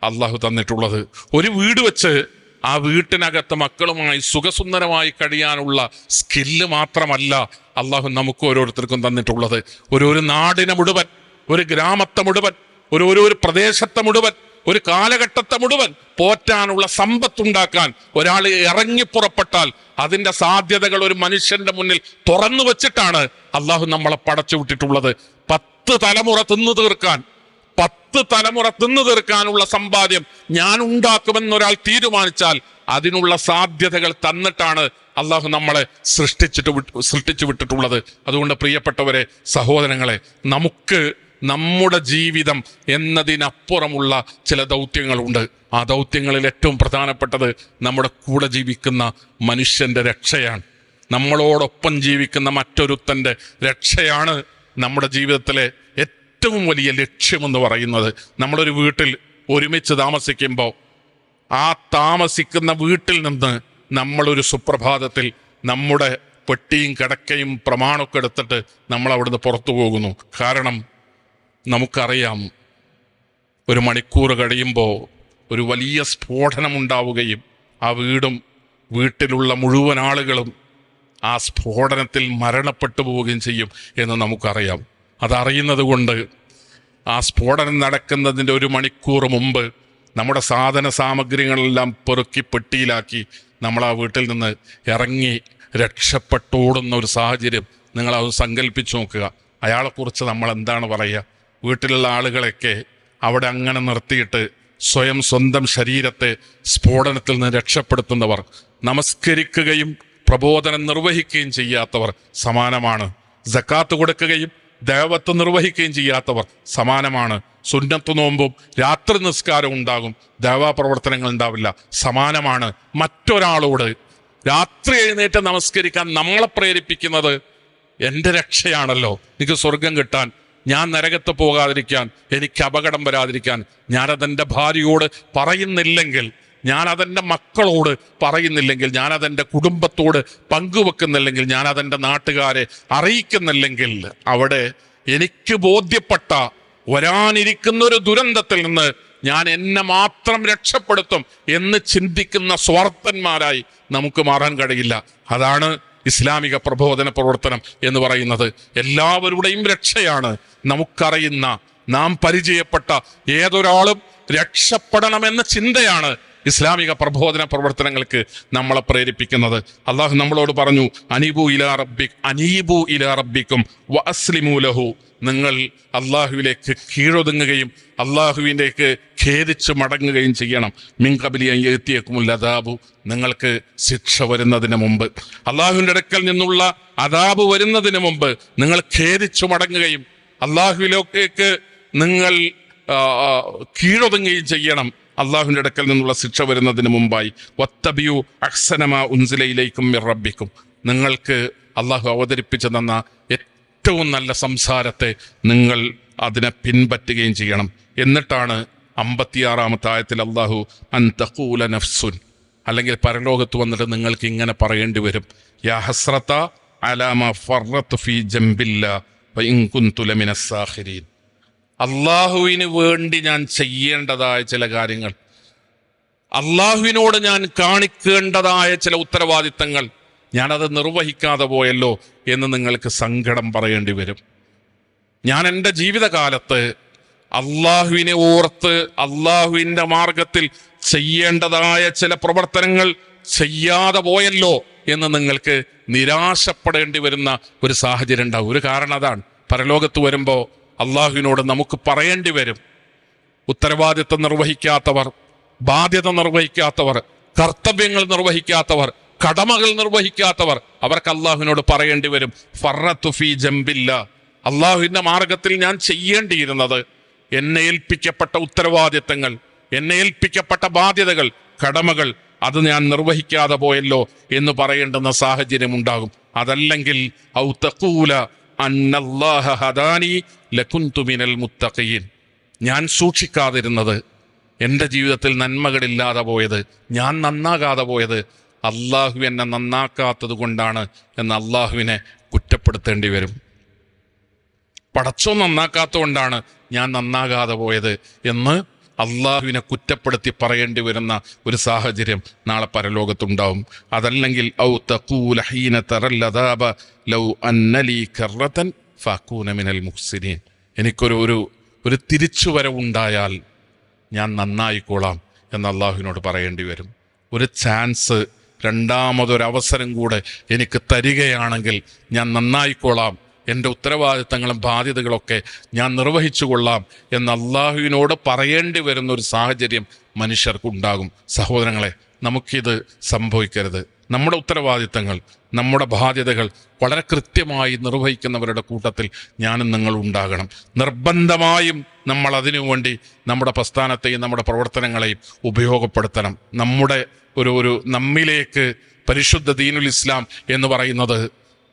അള്ളാഹു തന്നിട്ടുള്ളത്. ഒരു വീട് വെച്ച് ആ വീട്ടിനകത്ത് മക്കളുമായി സുഖസുന്ദരമായി കഴിയാനുള്ള സ്കില്ല് മാത്രമല്ല അള്ളാഹു നമുക്ക് ഓരോരുത്തർക്കും തന്നിട്ടുള്ളത്. ഒരു നാടിനെ മുഴുവൻ, ഒരു ഗ്രാമത്തെ മുഴുവൻ, ഒരു പ്രദേശത്തെ മുഴുവൻ, ഒരു കാലഘട്ടത്തെ മുഴുവൻ പോറ്റാനുള്ള സമ്പത്തുണ്ടാക്കാൻ ഒരാൾ ഇറങ്ങിപ്പുറപ്പെട്ടാൽ അതിന്റെ സാധ്യതകൾ ഒരു മനുഷ്യന്റെ മുന്നിൽ തുറന്നു വെച്ചിട്ടാണ് അള്ളാഹു നമ്മളെ പടച്ചു വിട്ടിട്ടുള്ളത്. 10 തലമുറ തിന്നു തീർക്കാനുള്ള സമ്പാദ്യം ഞാൻ ഉണ്ടാക്കുമെന്നൊരാൾ തീരുമാനിച്ചാൽ അതിനുള്ള സാധ്യതകൾ തന്നിട്ടാണ് അള്ളാഹു നമ്മളെ സൃഷ്ടിച്ചു വിട്ടിട്ടുള്ളത്. അതുകൊണ്ട് പ്രിയപ്പെട്ടവരെ, സഹോദരങ്ങളെ, നമുക്ക് നമ്മുടെ ജീവിതം എന്നതിനപ്പുറമുള്ള ചില ദൗത്യങ്ങളുണ്ട്. ആ ദൗത്യങ്ങളിൽ ഏറ്റവും പ്രധാനപ്പെട്ടത് നമ്മുടെ കൂടെ ജീവിക്കുന്ന മനുഷ്യന്റെ രക്ഷയാണ്. നമ്മളോടൊപ്പം ജീവിക്കുന്ന മറ്റൊരുത്തൻ്റെ രക്ഷയാണ് നമ്മുടെ ജീവിതത്തിലെ ഏറ്റവും വലിയ ലക്ഷ്യമെന്ന് പറയുന്നത്. നമ്മളൊരു വീട്ടിൽ ഒരുമിച്ച് താമസിക്കുമ്പോൾ ആ താമസിക്കുന്ന വീട്ടിൽ നിന്ന് നമ്മളൊരു സുപ്രഭാതത്തിൽ നമ്മുടെ പെട്ടിയും കിടക്കയും പ്രമാണമൊക്കെ എടുത്തിട്ട് നമ്മൾ അവിടുന്ന് പുറത്തു പോകുന്നു. കാരണം നമുക്കറിയാം, ഒരു മണിക്കൂർ കഴിയുമ്പോൾ ഒരു വലിയ സ്ഫോടനമുണ്ടാവുകയും ആ വീട്ടിലുള്ള മുഴുവൻ ആളുകളും ആ സ്ഫോടനത്തിൽ മരണപ്പെട്ടു പോവുകയും ചെയ്യും എന്ന് നമുക്കറിയാം. അതറിയുന്നത് കൊണ്ട് ആ സ്ഫോടനം നടക്കുന്നതിൻ്റെ ഒരു മണിക്കൂർ മുമ്പ് നമ്മുടെ സാധന സാമഗ്രികളെല്ലാം പെറുക്കി പെട്ടിയിലാക്കി നമ്മൾ ആ വീട്ടിൽ നിന്ന് ഇറങ്ങി രക്ഷപ്പെട്ടോടുന്ന ഒരു സാഹചര്യം നിങ്ങളത് സങ്കല്പിച്ചു നോക്കുക. അയാളെക്കുറിച്ച് നമ്മൾ എന്താണ് പറയുക? വീട്ടിലുള്ള ആളുകളെയൊക്കെ അവിടെ അങ്ങനെ നിർത്തിയിട്ട് സ്വന്തം ശരീരത്തെ സ്ഫോടനത്തിൽ നിന്ന് രക്ഷപ്പെടുത്തുന്നവർ, നമസ്കരിക്കുകയും പ്രബോധനം നിർവഹിക്കുകയും ചെയ്യാത്തവർ സമാനമാണ്. സക്കാത്ത് കൊടുക്കുകയും ദഅവത്ത് നിർവഹിക്കുകയും ചെയ്യാത്തവർ സമാനമാണ്. സുന്നത്ത് നോമ്പും രാത്രി നിസ്കാരം ഉണ്ടാകും, ദഅവാ പ്രവർത്തനങ്ങൾ ഉണ്ടാവില്ല, സമാനമാണ്. മറ്റൊരാളോട് രാത്രി എഴുന്നേറ്റ് നമസ്കരിക്കാൻ നമ്മളെ പ്രേരിപ്പിക്കുന്നത് എൻ്റെ രക്ഷയാണല്ലോ, എനിക്ക് സ്വർഗം കിട്ടാൻ, ഞാൻ നരകത്ത് പോകാതിരിക്കാൻ, എനിക്ക് അപകടം വരാതിരിക്കാൻ ഞാനതെൻ്റെ ഭാര്യയോട് പറയുന്നില്ലെങ്കിൽ, ഞാനതെൻ്റെ മക്കളോട് പറയുന്നില്ലെങ്കിൽ, ഞാനതെൻ്റെ കുടുംബത്തോട് പങ്കുവെക്കുന്നില്ലെങ്കിൽ, ഞാനതെൻ്റെ നാട്ടുകാരെ അറിയിക്കുന്നില്ലെങ്കിൽ, അവിടെ എനിക്ക് ബോധ്യപ്പെട്ട വരാനിരിക്കുന്നൊരു ദുരന്തത്തിൽ നിന്ന് ഞാൻ എന്നെ മാത്രം രക്ഷപ്പെടുത്തും എന്ന് ചിന്തിക്കുന്ന സ്വാർത്ഥന്മാരായി നമുക്ക് മാറാൻ കഴിയില്ല. അതാണ് ഇസ്ലാമിക പ്രബോധന പ്രവർത്തനം എന്ന് പറയുന്നത്. എല്ലാവരുടെയും രക്ഷയാണ്. നമുക്കറിയുന്ന, നാം പരിചയപ്പെട്ട ഏതൊരാളും രക്ഷപ്പെടണമെന്ന ചിന്തയാണ് ഇസ്ലാമിക പ്രബോധന പ്രവർത്തനങ്ങൾക്ക് നമ്മളെ പ്രേരിപ്പിക്കുന്നത്. അള്ളാഹു നമ്മളോട് പറഞ്ഞു, അനീബു ഇലാ റബ്ബിക്കും വഅസ്ലിമൂ ലഹു. നിങ്ങൾ അള്ളാഹുവിലേക്ക് കീഴൊതുങ്ങുകയും അള്ളാഹുവിലേക്ക് ഖേദിച്ച് മടങ്ങുകയും ചെയ്യണം. മിൻ ഖബ്ലി അൻ യഅതിയകുമുൽ അദാബു, നിങ്ങൾക്ക് ശിക്ഷ വരുന്നതിന് മുമ്പ്, അള്ളാഹുവിൻ്റെ അടുക്കൽ നിന്നുള്ള അദാബ് വരുന്നതിന് മുമ്പ് നിങ്ങൾ ഖേദിച്ചു മടങ്ങുകയും അള്ളാഹുവിലേക്ക് നിങ്ങൾ കീഴൊതുങ്ങുകയും ചെയ്യണം, അള്ളാഹുവിൻ്റെ അടുക്കൽ നിന്നുള്ള ശിക്ഷ വരുന്നതിന് മുമ്പായി. വത്തബിയു അഹ്സന മാ ഉൻസില ഇലൈക്കും മിർ റബ്ബിക്കും, നിങ്ങൾക്ക് അള്ളാഹു അവതരിപ്പിച്ചു തന്ന ഏറ്റവും നല്ല സംസാരത്തെ നിങ്ങൾ അതിനെ പിൻപറ്റുകയും ചെയ്യണം. എന്നിട്ടാണ് 56-ാമത്തെ ആയത്തിൽ അള്ളാഹു അൻ തഖൂല നഫ്സുൻ, അല്ലെങ്കിൽ പരലോകത്ത് വന്നിട്ട് നിങ്ങൾക്ക് ഇങ്ങനെ പറയേണ്ടി വരും, യാ ഹസ്രത അലാ മാ ഫറത്തു ഫീ ജംബില്ലാ വഇൻ കുൻതു ലമിനസ് സാഖിരീൻ. അള്ളാഹുവിന് വേണ്ടി ഞാൻ ചെയ്യേണ്ടതായ ചില കാര്യങ്ങൾ, അള്ളാഹുവിനോട് ഞാൻ കാണിക്കേണ്ടതായ ചില ഉത്തരവാദിത്തങ്ങൾ, ഞാനത് നിർവഹിക്കാതെ പോയല്ലോ എന്ന് നിങ്ങൾക്ക് സങ്കടം പറയേണ്ടി വരും. ഞാൻ എൻ്റെ ജീവിതകാലത്ത് അള്ളാഹുവിനെ ഓർത്ത് അള്ളാഹുവിൻ്റെ മാർഗത്തിൽ ചെയ്യേണ്ടതായ ചില പ്രവർത്തനങ്ങൾ ചെയ്യാതെ പോയല്ലോ എന്ന് നിങ്ങൾക്ക് നിരാശപ്പെടേണ്ടി വരുന്ന ഒരു സാഹചര്യം ഉണ്ടാവും. ഒരു കാരണം അതാണ്, പരലോകത്ത് വരുമ്പോൾ അള്ളാഹുവിനോട് നമുക്ക് പറയേണ്ടി വരും, ഉത്തരവാദിത്വം നിർവഹിക്കാത്തവർ, ബാധ്യത നിർവഹിക്കാത്തവർ, കർത്തവ്യങ്ങൾ നിർവഹിക്കാത്തവർ, കടമകൾ നിർവഹിക്കാത്തവർ, അവർക്ക് അള്ളാഹുവിനോട് പറയേണ്ടി വരും, ഫറത്തു ഫീ ജംബില്ല, അള്ളാഹുവിൻ്റെ മാർഗത്തിൽ ഞാൻ ചെയ്യേണ്ടിയിരുന്നത്, എന്നെ ഏൽപ്പിക്കപ്പെട്ട ഉത്തരവാദിത്തങ്ങൾ, എന്നെ ഏൽപ്പിക്കപ്പെട്ട ബാധ്യതകൾ, കടമകൾ, അത് ഞാൻ നിർവഹിക്കാതെ പോയല്ലോ എന്ന് പറയേണ്ടുന്ന സാഹചര്യം ഉണ്ടാകും. അതല്ലെങ്കിൽ ഔ തഖൂല അന്നല്ലാഹ ഹദാനി ലകുന്തു മിനൽ മുത്തഖീൻ, ഞാൻ സൂക്ഷിക്കാതിരുന്നത്, എൻ്റെ ജീവിതത്തിൽ നന്മകളില്ലാതെ പോയത്, ഞാൻ നന്നാകാതെ പോയത് അള്ളാഹു എന്നെ നന്നാക്കാത്തത് കൊണ്ടാണ് എന്ന് അള്ളാഹുവിനെ കുറ്റപ്പെടുത്തേണ്ടി വരും. പടച്ചോൻ നന്നാക്കാത്തത് കൊണ്ടാണ് ഞാൻ നന്നാകാതെ പോയത് എന്ന് അള്ളാഹുവിനെ കുറ്റപ്പെടുത്തി പറയേണ്ടി വരുന്ന ഒരു സാഹചര്യം നാളെ പരലോകത്തുണ്ടാവും. അതല്ലെങ്കിൽ ഔ തഖൂല ഹീന തറൽ അദാബ ലൗ അന്നലി കറതൻ ഫഅകൂന മിനൽ മുഹ്സിനീൻ, എനിക്കൊരു തിരിച്ചുവരവുണ്ടായാൽ ഞാൻ നന്നായിക്കോളാം എന്ന് അള്ളാഹുവിനോട് പറയേണ്ടി വരും. ഒരു ചാൻസ്, രണ്ടാമതൊരവസരം കൂടെ എനിക്ക് തരികയാണെങ്കിൽ ഞാൻ നന്നായിക്കോളാം, എൻ്റെ ഉത്തരവാദിത്തങ്ങളും ബാധ്യതകളൊക്കെ ഞാൻ നിർവഹിച്ചു കൊള്ളാം എന്ന് അള്ളാഹുവിനോട് പറയേണ്ടി വരുന്നൊരു സാഹചര്യം മനുഷ്യർക്കുണ്ടാകും. സഹോദരങ്ങളെ, നമുക്കിത് സംഭവിക്കരുത്. നമ്മുടെ ഉത്തരവാദിത്തങ്ങൾ, നമ്മുടെ ബാധ്യതകൾ വളരെ കൃത്യമായി നിർവഹിക്കുന്നവരുടെ കൂട്ടത്തിൽ ഞാനും നിങ്ങൾ ഉണ്ടാകണം. നിർബന്ധമായും നമ്മൾ അതിനുവേണ്ടി നമ്മുടെ പ്രസ്ഥാനത്തെയും നമ്മുടെ പ്രവർത്തനങ്ങളെയും ഉപയോഗപ്പെടുത്തണം. നമ്മുടെ നമ്മിലേക്ക് പരിശുദ്ധ ദീനുൽ ഇസ്ലാം എന്ന് പറയുന്നത്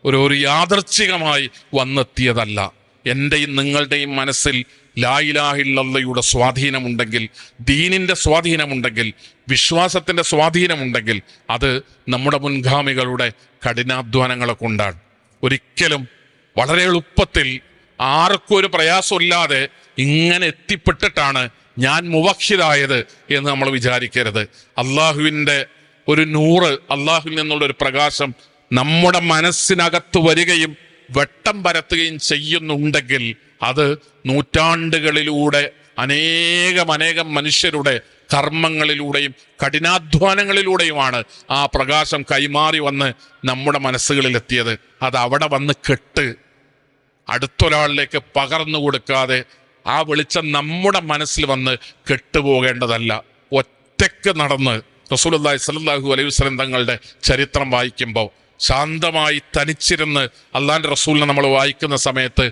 ഒരു യാദർച്ഛികമായി വന്നെത്തിയതല്ല. എൻ്റെയും നിങ്ങളുടെയും മനസ്സിൽ ലാ ഇലാഹ ഇല്ലല്ലാഹയുടെ സ്വാധീനമുണ്ടെങ്കിൽ, ദീനിൻ്റെ സ്വാധീനമുണ്ടെങ്കിൽ, വിശ്വാസത്തിൻ്റെ സ്വാധീനമുണ്ടെങ്കിൽ അത് നമ്മുടെ മുൻഗാമികളുടെ കഠിനാധ്വാനങ്ങളെ കൊണ്ടാണ്. ഒരിക്കലും വളരെ എളുപ്പത്തിൽ ആർക്കും ഒരു പ്രയാസമില്ലാതെ ഇങ്ങനെ എത്തിപ്പെട്ടിട്ടാണ് ഞാൻ മുവഹിദായത് എന്ന് നമ്മൾ വിചാരിക്കരുത്. അള്ളാഹുവിൻ്റെ ഒരു നൂറ്, അള്ളാഹുവിൽ നിന്നുള്ള ഒരു പ്രകാശം നമ്മുടെ മനസ്സിനകത്ത് വരികയും വെട്ടം പരത്തുകയും ചെയ്യുന്നുണ്ടെങ്കിൽ അത് നൂറ്റാണ്ടുകളിലൂടെ അനേകം മനുഷ്യരുടെ കർമ്മങ്ങളിലൂടെയും കഠിനാധ്വാനങ്ങളിലൂടെയുമാണ് ആ പ്രകാശം കൈമാറി വന്ന് നമ്മുടെ മനസ്സുകളിലെത്തിയത്. അത് അവിടെ വന്ന് കെട്ട് അടുത്തൊരാളിലേക്ക് പകർന്നു കൊടുക്കാതെ ആ വെളിച്ചം നമ്മുടെ മനസ്സിൽ വന്ന് കെട്ടുപോകേണ്ടതല്ല. ഒറ്റയ്ക്ക് നടന്ന് റസൂലുള്ളാഹി സ്വല്ലല്ലാഹു അലൈഹി വസല്ലം തങ്ങളുടെ ചരിത്രം വായിക്കുമ്പോൾ ശാന്തമായി തനിച്ചിരുന്ന് അള്ളാഹിൻ്റെ റസൂലിനെ നമ്മൾ വായിക്കുന്ന സമയത്ത്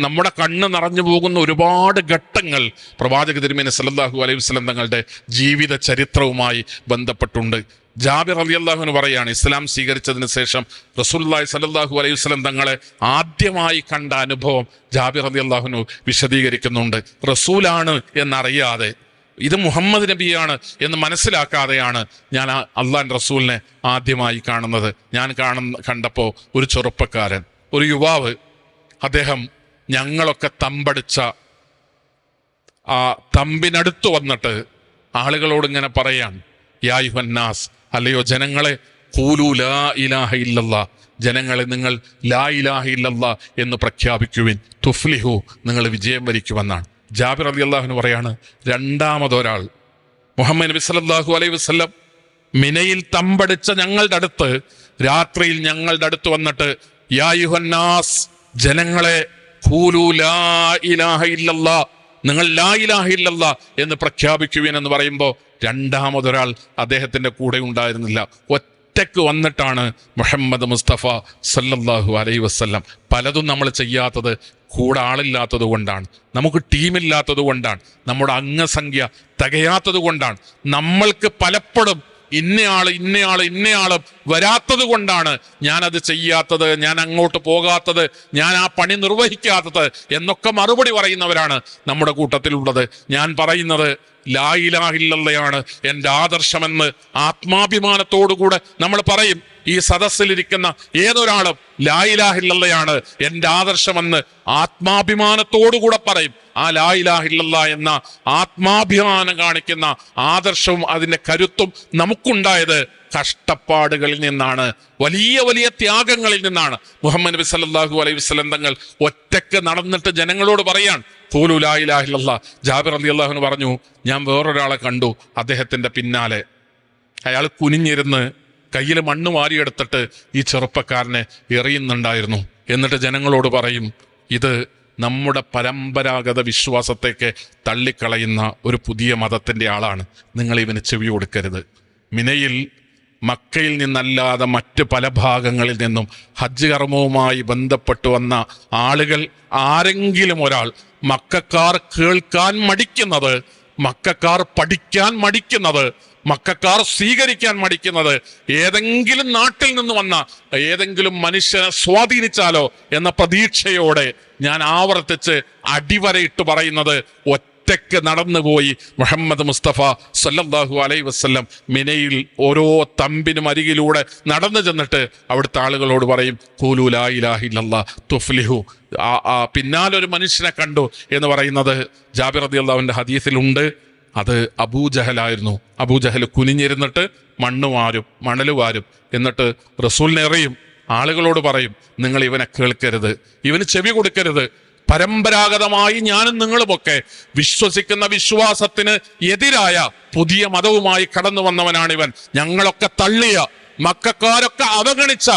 നമ്മുടെ കണ്ണ് നിറഞ്ഞു പോകുന്ന ഒരുപാട് ഘട്ടങ്ങൾ പ്രവാചക തിരുമേനി സല്ലല്ലാഹു അലൈഹി വസല്ലം തങ്ങളുടെ ജീവിത ചരിത്രവുമായി ബന്ധപ്പെട്ടുണ്ട്. ജാബിർ റളിയല്ലാഹു അൻഹു പറയാണ്, ഇസ്ലാം സ്വീകരിച്ചതിന് ശേഷം റസൂലുള്ളാഹി സ്വല്ലല്ലാഹു അലൈഹി വസല്ലം തങ്ങളെ ആദ്യമായി കണ്ട അനുഭവം ജാബിർ റളിയല്ലാഹു അൻഹു വിശദീകരിക്കുന്നുണ്ട്. റസൂലാണ് എന്നറിയാതെ, ഇത് മുഹമ്മദ് നബിയാണ് എന്ന് മനസ്സിലാക്കാതെയാണ് ഞാൻ അള്ളാഹിൻ്റെ റസൂലിനെ ആദ്യമായി കാണുന്നത്. ഞാൻ കണ്ടപ്പോൾ ഒരു ചെറുപ്പക്കാരൻ, ഒരു യുവാവ്, അദ്ദേഹം ഞങ്ങളൊക്കെ തമ്പടിച്ച ആ തമ്പിനടുത്ത് വന്നിട്ട് ആളുകളോട് ഇങ്ങനെ പറയാൻ, യാ അയ്യുഹന്നാസ്, അല്ലയോ ജനങ്ങളെ, ഖൂലൂ ലാ ഇലാഹ ഇല്ലല്ലാഹ്, ജനങ്ങളെ നിങ്ങൾ ലാ ഇലാഹ ഇല്ലല്ലാഹ് എന്ന് പ്രഖ്യാപിക്കുവിൻ, തുഫ്ലിഹു, നിങ്ങൾ വിജയം വരിക്കുമെന്നാണ്. ജാബിർ റളിയല്ലാഹു അൻഹു പറയാണ്, രണ്ടാമതൊരാൾ മുഹമ്മദ് നബി സല്ലല്ലാഹു അലൈഹി വസല്ലം മിനയിൽ തമ്പടിച്ച ഞങ്ങളുടെ അടുത്ത് രാത്രിയിൽ ഞങ്ങളുടെ അടുത്ത് വന്നിട്ട്, യാ അയ്യുഹന്നാസ്, ജനങ്ങളെ, ഖൂലൂ ലാ ഇലാഹ ഇല്ലല്ലാഹ്, നിങ്ങൾ ലാ ഇലാഹ ഇല്ലല്ലാഹ് എന്ന് പ്രഖ്യാപിക്കുവിൻ എന്ന് പറയുമ്പോൾ രണ്ടാമതൊരാൾ അദ്ദേഹത്തിൻ്റെ കൂടെ ഉണ്ടായിരുന്നില്ല. ഒറ്റയ്ക്ക് വന്നിട്ടാണ് മുഹമ്മദ് മുസ്തഫ സല്ലല്ലാഹു അലൈഹി വസല്ലം. പലതും നമ്മൾ ചെയ്യാത്തത് കൂടെ ആളില്ലാത്തത് കൊണ്ടാണ്, നമുക്ക് ടീമില്ലാത്തത് കൊണ്ടാണ്, നമ്മുടെ അംഗസംഖ്യ തികയാത്തത് കൊണ്ടാണ്, നമ്മൾക്ക് പലപ്പോഴും ഇന്നയാള് വരാത്തത് കൊണ്ടാണ് ഞാനത് ചെയ്യാത്തത്, ഞാൻ അങ്ങോട്ട് പോകാത്തത്, ഞാൻ ആ പണി നിർവഹിക്കാത്തത് എന്നൊക്കെ മറുപടി പറയുന്നവരാണ് നമ്മുടെ കൂട്ടത്തിലുള്ളത്. ഞാൻ പറയുന്നത് ലാ ഇലാഹ ഇല്ലല്ലാഹയാണ് എൻ്റെ ആദർശമെന്ന് ആത്മാഭിമാനത്തോടുകൂടെ നമ്മൾ പറയും. ഈ സദസ്സിലിരിക്കുന്ന ഏതൊരാളും ലാ ഇലാഹ ഇല്ലല്ലാഹയാണ് എൻ്റെ ആദർശമെന്ന് ആത്മാഭിമാനത്തോടുകൂടെ പറയും. ആ ലാ ഇലാഹ ഇല്ലല്ലാഹ് എന്ന ആത്മാഭിമാനം കാണിക്കുന്ന ആദർശവും അതിൻ്റെ കരുത്തും നമുക്കുണ്ടായത് കഷ്ടപ്പാടുകളിൽ നിന്നാണ്, വലിയ ത്യാഗങ്ങളിൽ നിന്നാണ്. മുഹമ്മദ് നബി സല്ലല്ലാഹു അലൈഹി വസല്ലം തങ്ങൾ ഒറ്റയ്ക്ക് നടന്നിട്ട് ജനങ്ങളോട് പറയാൻ, ഖൂലൂ ലാ ഇലാഹ ഇല്ലല്ലാഹ്. ജാബിർ റളിയല്ലാഹു അൻഹു പറഞ്ഞു, ഞാൻ വേറൊരാളെ കണ്ടു, അദ്ദേഹത്തിൻ്റെ പിന്നാലെ അയാൾ കുനിഞ്ഞിരുന്ന് കയ്യിൽ മണ്ണ് വാരിയെടുത്തിട്ട് ഈ ചെറുപ്പക്കാരനെ എറിയുന്നുണ്ടായിരുന്നു. എന്നിട്ട് ജനങ്ങളോട് പറയും, ഇത് നമ്മുടെ പരമ്പരാഗത വിശ്വാസത്തേക്ക് തള്ളിക്കളയുന്ന ഒരു പുതിയ മതത്തിൻ്റെ ആളാണ്, നിങ്ങൾ ഇവന് ചെവി കൊടുക്കരുത്. മിനയിൽ മക്കയിൽ നിന്നല്ലാതെ മറ്റ് പല ഭാഗങ്ങളിൽ നിന്നും ഹജ്ജ് കർമ്മവുമായി ബന്ധപ്പെട്ടു വന്ന ആളുകൾ ആരെങ്കിലും ഒരാൾ, മക്കക്കാർ കേൾക്കാൻ മടിക്കുന്നത്, മക്കക്കാർ പഠിക്കാൻ മടിക്കുന്നത്, മക്കക്കാർ സ്വീകരിക്കാൻ മടിക്കുന്നത്, ഏതെങ്കിലും നാട്ടിൽ നിന്ന് വന്ന ഏതെങ്കിലും മനുഷ്യനെ സ്വാധീനിച്ചാലോ എന്ന പ്രതീക്ഷയോടെ ഞാൻ ആവർത്തിച്ച് അടിവരയിട്ട് പറയുന്നത്, ഒറ്റയ്ക്ക് നടന്നുപോയി മുഹമ്മദ് മുസ്തഫ സല്ലല്ലാഹു അലൈഹി വസല്ലം മിനയിൽ ഓരോ തമ്പിനും അരികിലൂടെ നടന്നു ചെന്നിട്ട് അവിടുത്തെ ആളുകളോട് പറയും, ഖൂലൂ ലാ ഇലാഹ ഇല്ലല്ലാഹ് തുഫ്ലിഹു. പിന്നാലൊരു മനുഷ്യനെ കണ്ടു എന്ന് പറയുന്നത് ജാബിർ റളിയല്ലാഹു അൻഹുവിന്റെ ഹദീസിലുണ്ട്. അത് അബൂജഹലായിരുന്നു. അബൂജഹൽ കുനിഞ്ഞിരുന്നിട്ട് മണൽ വാരും, എന്നിട്ട് റസൂലിനെ എറിയും. ആളുകളോട് പറയും, നിങ്ങൾ ഇവനെ കേൾക്കരുത്, ഇവന് ചെവി കൊടുക്കരുത്. പരമ്പരാഗതമായി ഞാനും നിങ്ങളുമൊക്കെ വിശ്വസിക്കുന്ന വിശ്വാസത്തിന് എതിരായ പുതിയ മതവുമായി കടന്നു വന്നവനാണിവൻ. ഞങ്ങളൊക്കെ തള്ളിയ, മക്കക്കാരൊക്കെ അവഗണിച്ച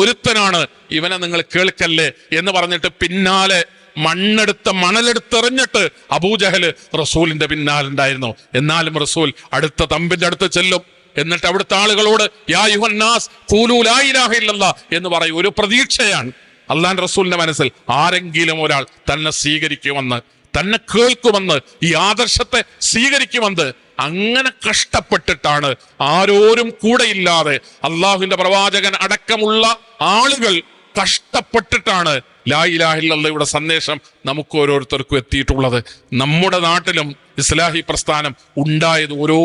ഒരുത്തനാണ്, ഇവനെ നിങ്ങൾ കേൾക്കല്ലേ എന്ന് പറഞ്ഞിട്ട് പിന്നാലെ മണലെടുത്തെറിഞ്ഞിട്ട് അബൂജഹല് റസൂലിന്റെ പിന്നാലുണ്ടായിരുന്നു. എന്നാലും റസൂൽ അടുത്ത തമ്പിന്റെ അടുത്ത് ചെല്ലും. എന്നിട്ട് അവിടുത്തെ ആളുകളോട് യാ അയ്യുഹന്നാസ് ഖൂലൂ ലാ ഇലാഹ ഇല്ലല്ലാഹ് എന്ന് പറയും. ഒരു പ്രതീക്ഷയാണ് അല്ലാഹുവിന്റെ റസൂലിന്റെ മനസ്സിൽ, ആരെങ്കിലും ഒരാൾ തന്നെ സ്വീകരിക്കുമെന്ന്, തന്നെ കേൾക്കുമെന്ന്, ഈ ആദർശത്തെ സ്വീകരിക്കുമെന്ന് അങ്ങനെ കഷ്ടപ്പെട്ടിട്ടാണ്, ആരോരും കൂടെയില്ലാതെ അള്ളാഹുവിന്റെ പ്രവാചകൻ അടക്കമുള്ള ആളുകൾ കഷ്ടപ്പെട്ടിട്ടാണ് ലാ ഇലാഹ ഇല്ലല്ലാഹയുടെ സന്ദേശം നമുക്ക് ഓരോരുത്തർക്കും എത്തിയിട്ടുള്ളത്. നമ്മുടെ നാട്ടിലും ഇസ്ലാഹി പ്രസ്ഥാനം ഉണ്ടായത് ഓരോ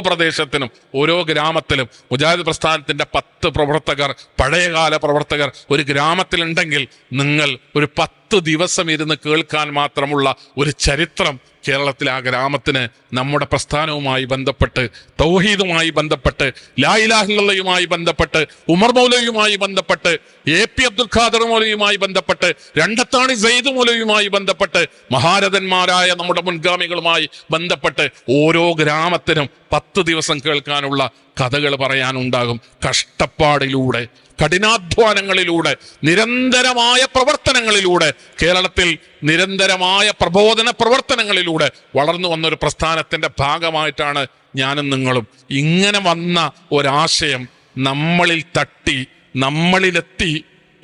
പ്രദേശത്തിനും ഓരോ ഗ്രാമത്തിലും മുജാഹിദ് പ്രസ്ഥാനത്തിന്റെ 10 പ്രവർത്തകർ, പഴയകാല പ്രവർത്തകർ ഒരു ഗ്രാമത്തിലുണ്ടെങ്കിൽ നിങ്ങൾ ഒരു 10 ദിവസം ഇരുന്ന് കേൾക്കാൻ മാത്രമുള്ള ഒരു ചരിത്രം കേരളത്തിലെ ആ ഗ്രാമത്തിന് നമ്മുടെ പ്രസ്ഥാനവുമായി ബന്ധപ്പെട്ട്, തൗഹീദുമായി ബന്ധപ്പെട്ട്, ലാ ഇലാഹ ഇല്ലല്ലാഹുമായി ബന്ധപ്പെട്ട്, ഉമർ മൗലവിയുമായി ബന്ധപ്പെട്ട്, AP അബ്ദുൽ ഖാദർ മൗലവിയുമായി ബന്ധപ്പെട്ട്, രണ്ടത്താണി സയ്യിദ് മൗലവിയുമായി ബന്ധപ്പെട്ട്, മഹാരഥന്മാരായ നമ്മുടെ മുൻഗാമികളുമായി ബന്ധപ്പെട്ട് ഓരോ ഗ്രാമത്തിനും 10 ദിവസം കേൾക്കാനുള്ള കഥകൾ പറയാനുണ്ടാകും. കഷ്ടപ്പാടിലൂടെ, കഠിനാധ്വാനങ്ങളിലൂടെ, നിരന്തരമായ പ്രവർത്തനങ്ങളിലൂടെ, കേരളത്തിൽ നിരന്തരമായ പ്രബോധന പ്രവർത്തനങ്ങളിലൂടെ വളർന്നു വന്നൊരു പ്രസ്ഥാനത്തിന്റെ ഭാഗമായിട്ടാണ് ഞാനും നിങ്ങളും. ഇങ്ങനെ വന്ന ഒരാശയം നമ്മളിൽ തട്ടി, നമ്മളിലെത്തി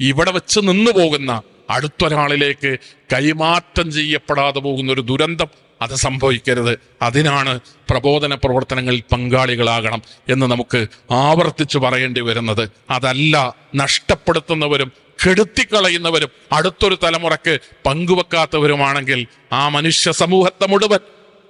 ഇവിടെ വെച്ച് നിന്നു പോകുന്ന, അടുത്തൊരാളിലേക്ക് കൈമാറ്റം ചെയ്യപ്പെടാതെ പോകുന്ന ഒരു ദുരന്തം അത് സംഭവിക്കരുത്. അതിനാണ് പ്രബോധന പ്രവർത്തനങ്ങളിൽ പങ്കാളികളാകണം എന്ന് നമുക്ക് ആവർത്തിച്ചു പറയേണ്ടി വരുന്നത്. അതല്ല നഷ്ടപ്പെടുത്തുന്നവരും കെടുത്തിക്കളയുന്നവരും അടുത്തൊരു തലമുറക്ക് പങ്കുവെക്കാത്തവരുമാണെങ്കിൽ ആ മനുഷ്യ സമൂഹത്തെ മുഴുവൻ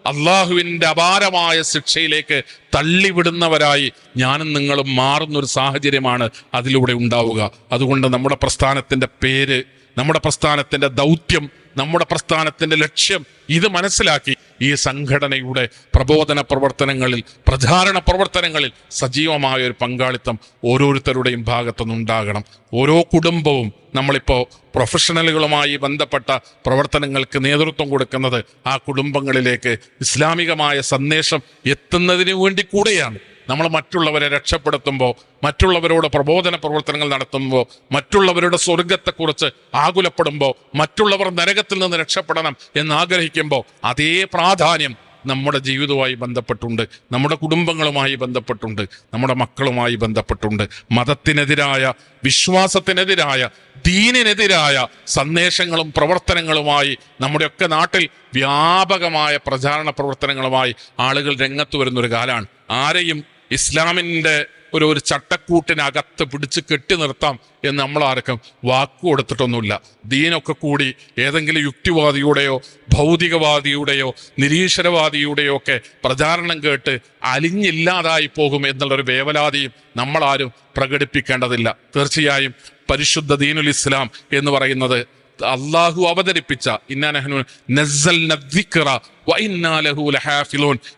അള്ളാഹുവിന്റെ അപാരമായ ശിക്ഷയിലേക്ക് തള്ളിവിടുന്നവരായി ഞാനും നിങ്ങളും മാറുന്നൊരു സാഹചര്യമാണ് അതിലൂടെ ഉണ്ടാവുക. അതുകൊണ്ട് നമ്മുടെ പ്രസ്ഥാനത്തിന്റെ പേര്, നമ്മുടെ പ്രസ്ഥാനത്തിന്റെ ദൗത്യം, നമ്മുടെ പ്രസ്ഥാനത്തിന്റെ ലക്ഷ്യം ഇത് മനസ്സിലാക്കി ഈ സംഘടനയുടെ പ്രബോധന പ്രവർത്തനങ്ങളിൽ, പ്രചാരണ പ്രവർത്തനങ്ങളിൽ സജീവമായ ഒരു പങ്കാളിത്തം ഓരോരുത്തരുടെയും ഭാഗത്തുനിന്നുണ്ടാകണം. ഓരോ കുടുംബവും, നമ്മളിപ്പോ പ്രൊഫഷണലുകളുമായി ബന്ധപ്പെട്ട പ്രവർത്തനങ്ങൾക്ക് നേതൃത്വം കൊടുക്കുന്നത് ആ കുടുംബങ്ങളിലേക്ക് ഇസ്ലാമികമായ സന്ദേശം എത്തുന്നതിന് വേണ്ടി കൂടെയാണ്. നമ്മൾ മറ്റുള്ളവരെ രക്ഷപ്പെടുത്തുമ്പോൾ, മറ്റുള്ളവരോട് പ്രബോധന പ്രവർത്തനങ്ങൾ നടത്തുമ്പോൾ, മറ്റുള്ളവരുടെ സ്വർഗത്തെക്കുറിച്ച് ആകുലപ്പെടുമ്പോൾ, മറ്റുള്ളവർ നരകത്തിൽ നിന്ന് രക്ഷപ്പെടണം എന്നാഗ്രഹിക്കുമ്പോൾ അതേ പ്രാധാന്യം നമ്മുടെ ജീവിതവുമായി ബന്ധപ്പെട്ടുണ്ട്, നമ്മുടെ കുടുംബങ്ങളുമായി ബന്ധപ്പെട്ടുണ്ട്, നമ്മുടെ മക്കളുമായി ബന്ധപ്പെട്ടുണ്ട്. മതത്തിനെതിരായ, വിശ്വാസത്തിനെതിരായ, ദീനിനെതിരായ സന്ദേശങ്ങളും പ്രവർത്തനങ്ങളുമായി നമ്മുടെയൊക്കെ നാട്ടിൽ വ്യാപകമായ പ്രചാരണ പ്രവർത്തനങ്ങളുമായി ആളുകൾ രംഗത്ത് വരുന്നൊരു കാലമാണ്. ആരെയും ഇസ്ലാമിൻ്റെ ഒരു ചട്ടക്കൂട്ടിനകത്ത് പിടിച്ച് കെട്ടി നിർത്താം എന്ന് നമ്മൾ ആർക്കും വാക്കു കൊടുത്തിട്ടൊന്നുമില്ല. ദീനൊക്കെ കൂടി ഏതെങ്കിലും യുക്തിവാദിയുടെയോ ഭൗതികവാദിയുടെയോ നിരീശ്വരവാദിയുടെയോ ഒക്കെ പ്രചാരണം കേട്ട് അലിഞ്ഞില്ലാതായി പോകും എന്നുള്ളൊരു വേവലാതിയും നമ്മളാരും പ്രകടിപ്പിക്കേണ്ടതില്ല. തീർച്ചയായും പരിശുദ്ധ ദീനുൽ ഇസ്ലാം എന്ന് പറയുന്നത് അള്ളാഹു അവതരിപ്പിച്ച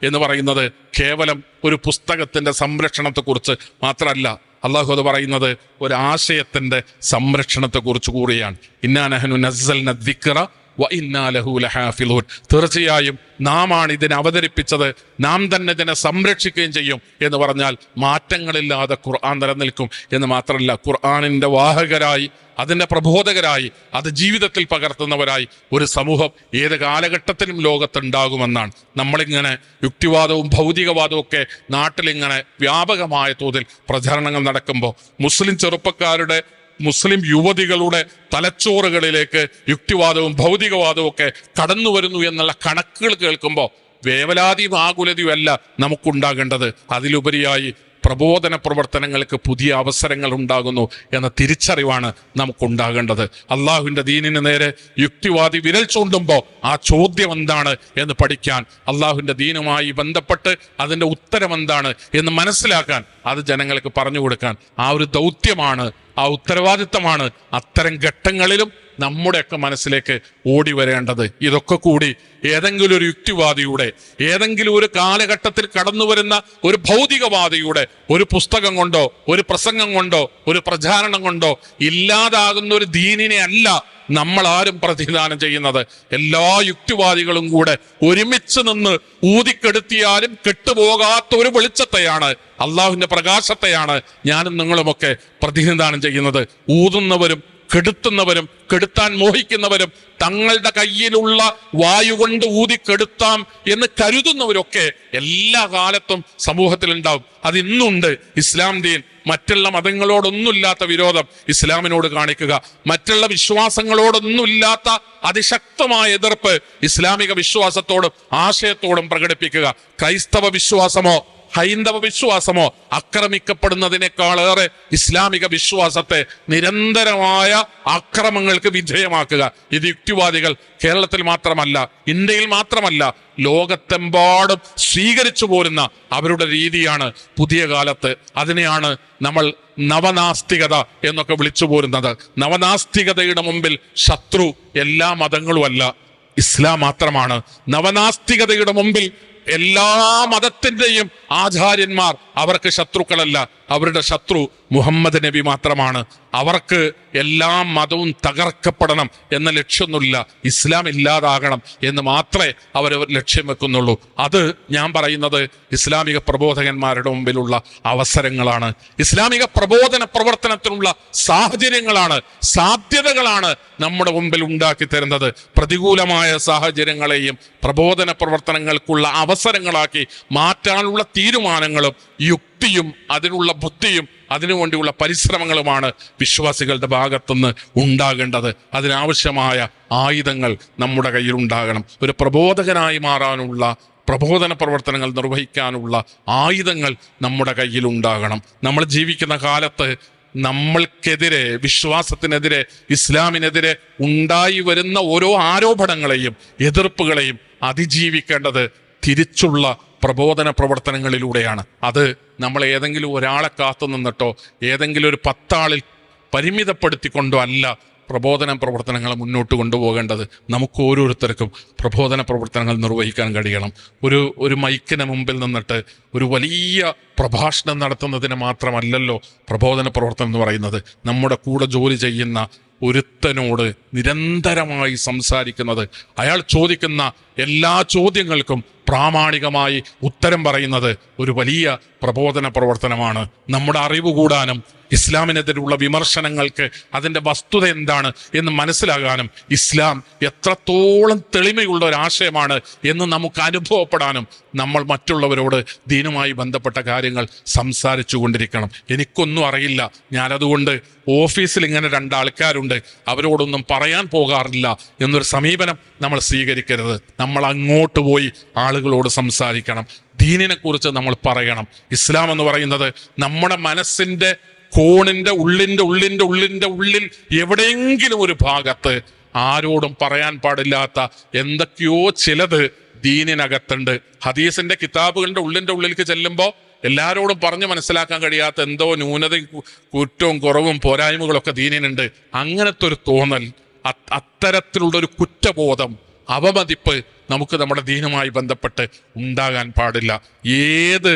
എന്ന് പറയുന്നത് കേവലം ഒരു പുസ്തകത്തിന്റെ സംരക്ഷണത്തെ കുറിച്ച് മാത്രമല്ല. അള്ളാഹു അത് പറയുന്നത് ഒരാശയത്തിന്റെ സംരക്ഷണത്തെ കുറിച്ച് കൂടിയാണ്. ഇന്നാ നഹ്നു നസ്സൽന ദിക്റ വ ഇന്നാ ലഹു ലഹാഫിളൂൻ. തീർച്ചയായും നാം ആണ് ഇതിനെ അവതരിപ്പിച്ചത്, നാം തന്നെ ഇതിനെ സംരക്ഷിക്കുകയും ചെയ്യും എന്ന് പറഞ്ഞാൽ മാറ്റങ്ങളില്ലാതെ ഖുർആൻ നിലനിൽക്കും എന്ന് മാത്രമല്ല, ഖുർആനിന്റെ വാഹകരായി, അതിന്റെ പ്രബോധകരായി, അത് ജീവിതത്തിൽ പകർത്തുന്നവരായി ഒരു സമൂഹം ഏത് കാലഘട്ടത്തിലും ലോകത്തുണ്ടാകുമെന്നാണ്. നമ്മളിങ്ങനെ യുക്തിവാദവും ഭൗതികവാദവും ഒക്കെ നാട്ടിലിങ്ങനെ വ്യാപകമായ തോതിൽ പ്രചാരണങ്ങൾ നടക്കുമ്പോൾ മുസ്ലിം ചെറുപ്പക്കാരുടെ, മുസ്ലിം യുവതികളുടെ തലച്ചോറുകളിലേക്ക് യുക്തിവാദവും ഭൗതികവാദവും ഒക്കെ കടന്നു വരുന്നു എന്നുള്ള കണക്കുകൾ കേൾക്കുമ്പോൾ വേവലാതിയും ആകുലതയും അല്ല നമുക്കുണ്ടാകേണ്ടത്. അതിലുപരിയായി പ്രബോധന പ്രവർത്തനങ്ങൾക്ക് പുതിയ അവസരങ്ങൾ ഉണ്ടാകുന്നു എന്ന തിരിച്ചറിവാണ് നമുക്കുണ്ടാകേണ്ടത്. അള്ളാഹുവിന്റെ ദീനിന് നേരെ യുക്തിവാദി വിരൽ ചൂണ്ടുമ്പോൾ ആ ചോദ്യം എന്താണ് എന്ന് പഠിക്കാൻ, അള്ളാഹുവിന്റെ ദീനുമായി ബന്ധപ്പെട്ട് അതിന്റെ ഉത്തരം എന്താണ് എന്ന് മനസ്സിലാക്കാൻ, അത് ജനങ്ങൾക്ക് പറഞ്ഞു കൊടുക്കാൻ ആ ഒരു ദൗത്യമാണ്, ആ ഉത്തരവാദിത്തമാണ് അത്തരം ഘട്ടങ്ങളിലും നമ്മുടെയൊക്കെ മനസ്സിലേക്ക് ഓടി വരേണ്ടത്. ഇതൊക്കെ കൂടി ഏതെങ്കിലും ഒരു യുക്തിവാദിയുടെ, ഏതെങ്കിലും ഒരു കാലഘട്ടത്തിൽ കടന്നു വരുന്ന ഒരു ഭൗതികവാദിയുടെ ഒരു പുസ്തകം കൊണ്ടോ ഒരു പ്രസംഗം കൊണ്ടോ ഒരു പ്രചാരണം കൊണ്ടോ ഇല്ലാതാകുന്ന ഒരു ദീനിനെ അല്ല നമ്മൾ ആരും പ്രതിനിധാനം ചെയ്യുന്നത്. എല്ലാ യുക്തിവാദികളും കൂടെ ഒരുമിച്ച് നിന്ന് ഊതിക്കെടുത്തിയാലും കെട്ടുപോകാത്ത ഒരു വെളിച്ചത്തെയാണ്, അള്ളാഹുവിന്റെ പ്രകാശത്തെയാണ് ഞാനും നിങ്ങളുമൊക്കെ പ്രതിനിധാനം ചെയ്യുന്നത്. ഊതുന്നവരും കെടുത്തുന്നവരും കെടുത്താൻ മോഹിക്കുന്നവരും തങ്ങളുടെ കയ്യിലുള്ള വായു കൊണ്ട് ഊതി കെടുത്താം എന്ന് കരുതുന്നവരൊക്കെ എല്ലാ കാലത്തും സമൂഹത്തിലുണ്ടാവും. അത് ഇന്നുണ്ട്. ഇസ്ലാം ദീൻ മറ്റുള്ള മതങ്ങളോടൊന്നുമില്ലാത്ത വിരോധം ഇസ്ലാമിനോട് കാണിക്കുക, മറ്റുള്ള വിശ്വാസങ്ങളോടൊന്നുമില്ലാത്ത അതിശക്തമായ എതിർപ്പ് ഇസ്ലാമിക വിശ്വാസത്തോടും ആശയത്തോടും പ്രകടിപ്പിക്കുക. ക്രൈസ്തവ വിശ്വാസമോ ഹൈന്ദവ വിശ്വാസമോ ആക്രമിക്കപ്പെടുന്നതിനേക്കാളേറെ ഇസ്ലാമിക വിശ്വാസത്തെ നിരന്തരമായ ആക്രമങ്ങൾക്ക് വിധേയമാക്കുക. ഇത് യുക്തിവാദികൾ കേരളത്തിൽ മാത്രമല്ല, ഇന്ത്യയിൽ മാത്രമല്ല, ലോകത്തെമ്പാടും സ്വീകരിച്ചു പോരുന്ന അവരുടെ രീതിയാണ് പുതിയ കാലത്ത്. അതിനെയാണ് നമ്മൾ നവനാസ്തികത എന്നൊക്കെ വിളിച്ചു പോരുന്നത്. നവനാസ്തികതയുടെ മുമ്പിൽ ശത്രു എല്ലാ മതങ്ങളുമല്ല, ഇസ്ലാം മാത്രമാണ്. നവനാസ്തികതയുടെ മുമ്പിൽ എല്ലാ മതത്തിന്റെയും ആചാര്യന്മാർ അവർക്ക് ശത്രുക്കളല്ല, അവരുടെ ശത്രു മുഹമ്മദ് നബി മാത്രമാണ്. അവർക്ക് എല്ലാ മതവും തകർക്കപ്പെടണം എന്ന ലക്ഷ്യമൊന്നുമില്ല, ഇസ്ലാം ഇല്ലാതാകണം എന്ന് മാത്രമേ അവർ ലക്ഷ്യം വെക്കുന്നുള്ളൂ. അത് ഞാൻ പറയുന്നത് ഇസ്ലാമിക പ്രബോധകന്മാരുടെ മുമ്പിലുള്ള അവസരങ്ങളാണ്, ഇസ്ലാമിക പ്രബോധന പ്രവർത്തനത്തിനുള്ള സാഹചര്യങ്ങളാണ്, സാധ്യതകളാണ് നമ്മുടെ മുമ്പിൽ ഉണ്ടാക്കി തരുന്നത്. പ്രതികൂലമായ സാഹചര്യങ്ങളെയും പ്രബോധന പ്രവർത്തനങ്ങൾക്കുള്ള അവസരങ്ങളാക്കി മാറ്റാനുള്ള തീരുമാനങ്ങളും യുക്തിയും അതിനുള്ള ബുദ്ധിയും അതിനുവേണ്ടിയുള്ള പരിശ്രമങ്ങളുമാണ് വിശ്വാസികളുടെ ഭാഗത്തുനിന്ന് ഉണ്ടാകേണ്ടത്. അതിനാവശ്യമായ ആയുധങ്ങൾ നമ്മുടെ കയ്യിൽ ഉണ്ടാകണം. ഒരു പ്രബോധകനായി മാറാനുള്ള, പ്രബോധന പ്രവർത്തനങ്ങൾ നിർവഹിക്കാനുള്ള ആയുധങ്ങൾ നമ്മുടെ കയ്യിൽ ഉണ്ടാകണം. നമ്മൾ ജീവിക്കുന്ന കാലത്ത് നമ്മൾക്കെതിരെ, വിശ്വാസത്തിനെതിരെ, ഇസ്ലാമിനെതിരെ ഉണ്ടായി വരുന്ന ഓരോ ആരോപണങ്ങളെയും എതിർപ്പുകളെയും അതിജീവിക്കേണ്ടത് തിരിച്ചുള്ള പ്രബോധന പ്രവർത്തനങ്ങളിലൂടെയാണ്. അത് നമ്മൾ ഏതെങ്കിലും ഒരാളെ കാത്തു നിന്നിട്ടോ ഏതെങ്കിലും ഒരു 10 ആളിൽ പരിമിതപ്പെടുത്തിക്കൊണ്ടോ അല്ല പ്രബോധന പ്രവർത്തനങ്ങൾ മുന്നോട്ട് കൊണ്ടുപോകേണ്ടത്. നമുക്ക് ഓരോരുത്തർക്കും പ്രബോധന പ്രവർത്തനങ്ങൾ നിർവഹിക്കാൻ കഴിയണം. ഒരു മൈക്കിന് മുമ്പിൽ നിന്നിട്ട് ഒരു വലിയ പ്രഭാഷണം നടത്തുന്നതിന് മാത്രമല്ലല്ലോ പ്രബോധന പ്രവർത്തനം എന്ന് പറയുന്നത്. നമ്മുടെ കൂടെ ജോലി ചെയ്യുന്ന ഒരുത്തനോട് നിരന്തരമായി സംസാരിക്കുന്നത്, അയാൾ ചോദിക്കുന്ന എല്ലാ ചോദ്യങ്ങൾക്കും പ്രാമാണികമായി ഉത്തരം പറയുന്നത് ഒരു വലിയ പ്രബോധന പ്രവർത്തനമാണ്. നമ്മുടെ അറിവ് കൂടാനും ഇസ്ലാമിനെതിരെയുള്ള വിമർശനങ്ങൾക്ക് അതിൻ്റെ വസ്തുത എന്താണ് എന്ന് മനസ്സിലാകാനും ഇസ്ലാം എത്രത്തോളം തെളിമയുള്ള ഒരു ആശയമാണ് എന്ന് നമുക്ക് അനുഭവപ്പെടാനും നമ്മൾ മറ്റുള്ളവരോട് ദീനുമായി ബന്ധപ്പെട്ട കാര്യങ്ങൾ സംസാരിച്ചു കൊണ്ടിരിക്കണം. എനിക്കൊന്നും അറിയില്ല, ഞാനതുകൊണ്ട് ഓഫീസിൽ ഇങ്ങനെ 2 ആൾക്കാരുണ്ട്, അവരോടൊന്നും പറയാൻ പോകാറില്ല എന്നൊരു സമീപനം നമ്മൾ സ്വീകരിക്കരുത്. നമ്മൾ അങ്ങോട്ട് പോയി ആളുകളോട് സംസാരിക്കണം, ദീനിനെ കുറിച്ച് നമ്മൾ പറയണം. ഇസ്ലാം എന്ന് പറയുന്നത് നമ്മുടെ മനസ്സിന്റെ കോണിന്റെ ഉള്ളിൽ എവിടെയെങ്കിലും ഒരു ഭാഗത്ത് ആരോടും പറയാൻ പാടില്ലാത്ത എന്തൊക്കെയോ ചിലത് ദീനിനകത്തുണ്ട്. ഹദീസിന്റെ കിതാബുകളുടെ ഉള്ളിലേക്ക് ചെല്ലുമ്പോൾ എല്ലാരോടും പറഞ്ഞു മനസ്സിലാക്കാൻ കഴിയാത്ത എന്തോ ന്യൂനതയും കുറ്റവും കുറവും പോരായ്മകളൊക്കെ ദീനിനുണ്ട്. അങ്ങനത്തെ ഒരു തോന്നൽ, അത്തരത്തിലുള്ളൊരു കുറ്റബോധം, അവമതിപ്പ് നമുക്ക് നമ്മുടെ ദീനുമായി ബന്ധപ്പെട്ട് ഉണ്ടാകാൻ പാടില്ല. ഏത്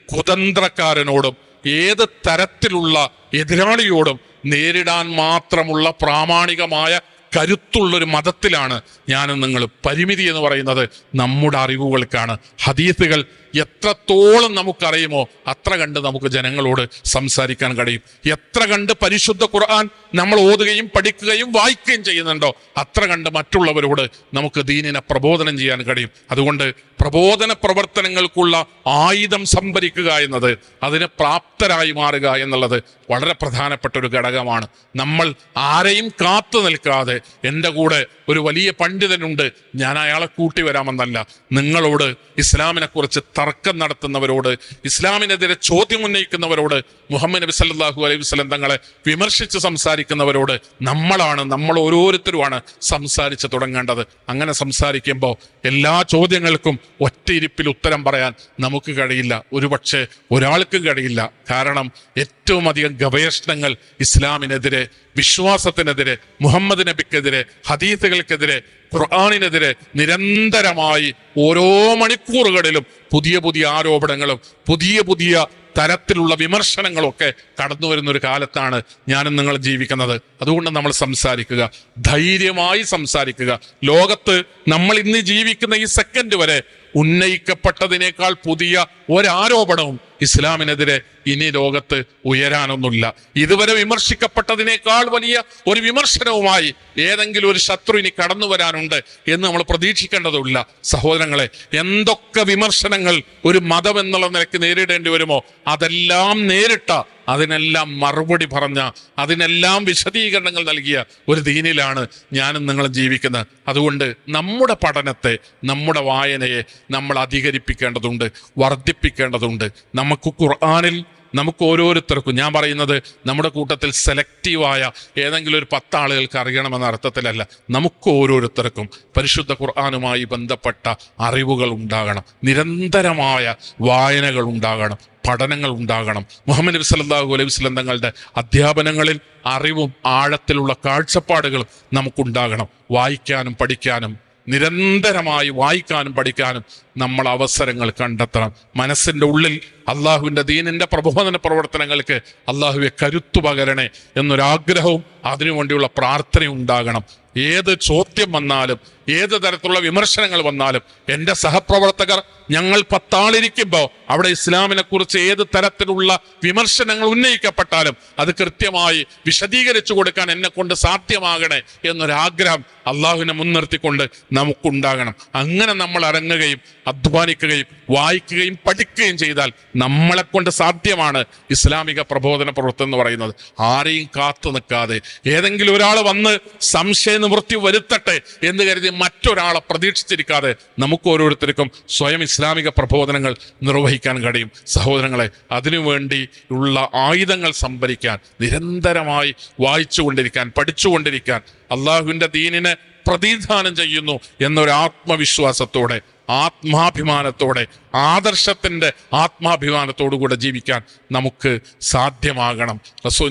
കുതന്ത്രക്കാരനോടും ഏത് തരത്തിലുള്ള എതിരാളിയോടും നേരിടാൻ മാത്രമുള്ള പ്രാമാണികമായ കരുത്തുള്ളൊരു മതത്തിലാണ് ഞാനും നിങ്ങൾ. പരിമിതി എന്ന് പറയുന്നത് നമ്മുടെ അറിവുകൾക്കാണ്. ഹദീസുകൾ എത്രത്തോളം നമുക്കറിയുമോ അത്ര കണ്ട് നമുക്ക് ജനങ്ങളോട് സംസാരിക്കാൻ കഴിയും. എത്ര കണ്ട് പരിശുദ്ധ ഖുർആൻ നമ്മൾ ഓതുകയും പഠിക്കുകയും വായിക്കുകയും ചെയ്യുന്നുണ്ടോ അത്ര കണ്ട് മറ്റുള്ളവരോട് നമുക്ക് ദീനിനെ പ്രബോധനം ചെയ്യാൻ കഴിയും. അതുകൊണ്ട് പ്രബോധന പ്രവർത്തനങ്ങൾക്കുള്ള ആയുധം സംഭരിക്കുക എന്നത്, അതിന് പ്രാപ്തരായി മാറുക എന്നുള്ളത് വളരെ പ്രധാനപ്പെട്ട ഒരു ഘടകമാണ്. നമ്മൾ ആരെയും കാത്തു നിൽക്കാതെ, എൻ്റെ കൂടെ ഒരു വലിയ പണ്ഡിതനുണ്ട്, ഞാൻ അയാളെ കൂട്ടി വരാമെന്നല്ല, നിങ്ങളോട് ഇസ്ലാമിനെ കുറിച്ച് തർക്കം നടത്തുന്നവരോട്, ഇസ്ലാമിനെതിരെ ചോദ്യം ഉന്നയിക്കുന്നവരോട്, മുഹമ്മദ് നബി സല്ലല്ലാഹു അലൈഹി വസല്ലം തങ്ങളെ വിമർശിച്ച് സംസാരിക്കുന്നവരോട് നമ്മൾ ഓരോരുത്തരുമാണ് സംസാരിച്ച് തുടങ്ങേണ്ടത്. അങ്ങനെ സംസാരിക്കുമ്പോൾ എല്ലാ ചോദ്യങ്ങൾക്കും ഒറ്റയിരിപ്പിൽ ഉത്തരം പറയാൻ നമുക്ക് കഴിയില്ല, ഒരുപക്ഷെ ഒരാൾക്കും കഴിയില്ല. കാരണം ഏറ്റവും അധികം ഗവേഷണങ്ങൾ ഇസ്ലാമിനെതിരെ, വിശ്വാസത്തിനെതിരെ, മുഹമ്മദ് നബിക്കെതിരെ, ഹദീസുകൾക്കെതിരെ, ഖുർആനിനെതിരെ നിരന്തരമായി ഓരോ മണിക്കൂറുകളിലും പുതിയ പുതിയ ആരോപണങ്ങളും പുതിയ പുതിയ തരത്തിലുള്ള വിമർശനങ്ങളൊക്കെ കടന്നു വരുന്ന ഒരു കാലത്താണ് ഞാനും നിങ്ങൾ ജീവിക്കുന്നത്. അതുകൊണ്ട് നമ്മൾ സംസാരിക്കുക, ധൈര്യമായി സംസാരിക്കുക. ലോകത്ത് നമ്മൾ ഇന്ന് ജീവിക്കുന്ന ഈ സെക്കൻഡ് വരെ ഉന്നയിക്കപ്പെട്ടതിനേക്കാൾ പുതിയ ഒരാരോപണവും ഇസ്ലാമിനെതിരെ ഇനി ലോകത്ത് ഉയരാനൊന്നുമില്ല. ഇതുവരെ വിമർശിക്കപ്പെട്ടതിനേക്കാൾ വലിയ ഒരു വിമർശനവുമായി ഏതെങ്കിലും ഒരു ശത്രു ഇനി കടന്നു വരാനുണ്ട് എന്ന് നമ്മൾ പ്രതീക്ഷിക്കേണ്ടതില്ല. സഹോദരങ്ങളെ, എന്തൊക്കെ വിമർശനങ്ങൾ ഒരു മതം എന്നുള്ള നിലയ്ക്ക് നേരിടേണ്ടി വരുമോ അതെല്ലാം നേരിട്ട, അതിനെല്ലാം മറുപടി പറഞ്ഞ, അതിനെല്ലാം വിശദീകരണങ്ങൾ നൽകിയ ഒരു ദീനിലാണ് ഞാനും നിങ്ങളും ജീവിക്കുന്നത്. അതുകൊണ്ട് നമ്മുടെ പഠനത്തെ, നമ്മുടെ വായനയെ നമ്മൾ അധികരിപ്പിക്കേണ്ടതുണ്ട്, വർദ്ധിപ്പിക്കേണ്ടതുണ്ട്. നമുക്ക് ഖുർആനിൽ നമുക്ക് ഓരോരുത്തർക്കും, ഞാൻ പറയുന്നത് നമ്മുടെ കൂട്ടത്തിൽ സെലക്റ്റീവായ ഏതെങ്കിലും ഒരു 10 ആളുകൾക്ക് അറിയണമെന്ന അർത്ഥത്തിലല്ല, നമുക്ക് ഓരോരുത്തർക്കും പരിശുദ്ധ ഖുർആനുമായി ബന്ധപ്പെട്ട അറിവുകൾ ഉണ്ടാകണം, നിരന്തരമായ വായനകൾ ഉണ്ടാകണം, പഠനങ്ങൾ ഉണ്ടാകണം. മുഹമ്മദ് നബി സല്ലല്ലാഹു അലൈഹി വസല്ലം തങ്ങളുടെ അധ്യാപനങ്ങളിൽ അറിവും ആഴത്തിലുള്ള കാഴ്ചപ്പാടുകളും നമുക്കുണ്ടാകണം. വായിക്കാനും പഠിക്കാനും, നിരന്തരമായി വായിക്കാനും പഠിക്കാനും നമ്മൾ അവസരങ്ങൾ കണ്ടെത്തണം. മനസ്സിൻ്റെ ഉള്ളിൽ അള്ളാഹുവിൻ്റെ ദീനിൻ്റെ പ്രബോധന പ്രവർത്തനങ്ങൾക്ക് അള്ളാഹുവെ കരുത്തു പകരണേ എന്നൊരാഗ്രഹവും അതിനുവേണ്ടിയുള്ള പ്രാർത്ഥനയും ഉണ്ടാകണം. ഏത് ചോദ്യം വന്നാലും, ഏത് തരത്തിലുള്ള വിമർശനങ്ങൾ വന്നാലും, എൻ്റെ സഹപ്രവർത്തകർ ഞങ്ങൾ 10 ആളിരിക്കുമ്പോൾ അവിടെ ഇസ്ലാമിനെ കുറിച്ച് ഏത് തരത്തിലുള്ള വിമർശനങ്ങൾ ഉന്നയിക്കപ്പെട്ടാലും അത് കൃത്യമായി വിശദീകരിച്ചു കൊടുക്കാൻ എന്നെ കൊണ്ട് സാധ്യമാകണേ എന്നൊരാഗ്രഹം അള്ളാഹുവിനെ മുൻനിർത്തിക്കൊണ്ട് നമുക്കുണ്ടാകണം. അങ്ങനെ നമ്മൾ ഇറങ്ങുകയും അധ്വാനിക്കുകയും വായിക്കുകയും പഠിക്കുകയും ചെയ്താൽ നമ്മളെ കൊണ്ട് സാധ്യമാണ് ഇസ്ലാമിക പ്രബോധന പ്രവർത്തനം എന്ന് പറയുന്നത്. ആരെയും കാത്തു നിൽക്കാതെ ഏതെങ്കിലും ഒരാൾ വന്ന് സംശയ നിവൃത്തി വരുത്തട്ടെ എന്ന് കരുതി മറ്റൊരാളെ പ്രതീക്ഷിച്ചിരിക്കാതെ നമുക്ക് ഓരോരുത്തർക്കും സ്വയം ഇസ്ലാമിക പ്രബോധനങ്ങൾ നിർവഹിക്കാൻ കഴിയും. സഹോദരങ്ങളെ, അതിനുവേണ്ടി ഉള്ള ആയുധങ്ങൾ സംഭരിക്കാൻ, നിരന്തരമായി വായിച്ചുകൊണ്ടിരിക്കാൻ, പഠിച്ചുകൊണ്ടിരിക്കാൻ, അള്ളാഹുവിൻ്റെ ദീനിനെ പ്രതിനിധാനം ചെയ്യുന്നു എന്നൊരു ആത്മവിശ്വാസത്തോടെ, ആത്മാഭിമാനത്തോടെ, ആദർശത്തിൻ്റെ ആത്മാഭിമാനത്തോടുകൂടെ ജീവിക്കാൻ നമുക്ക് സാധ്യമാകണം.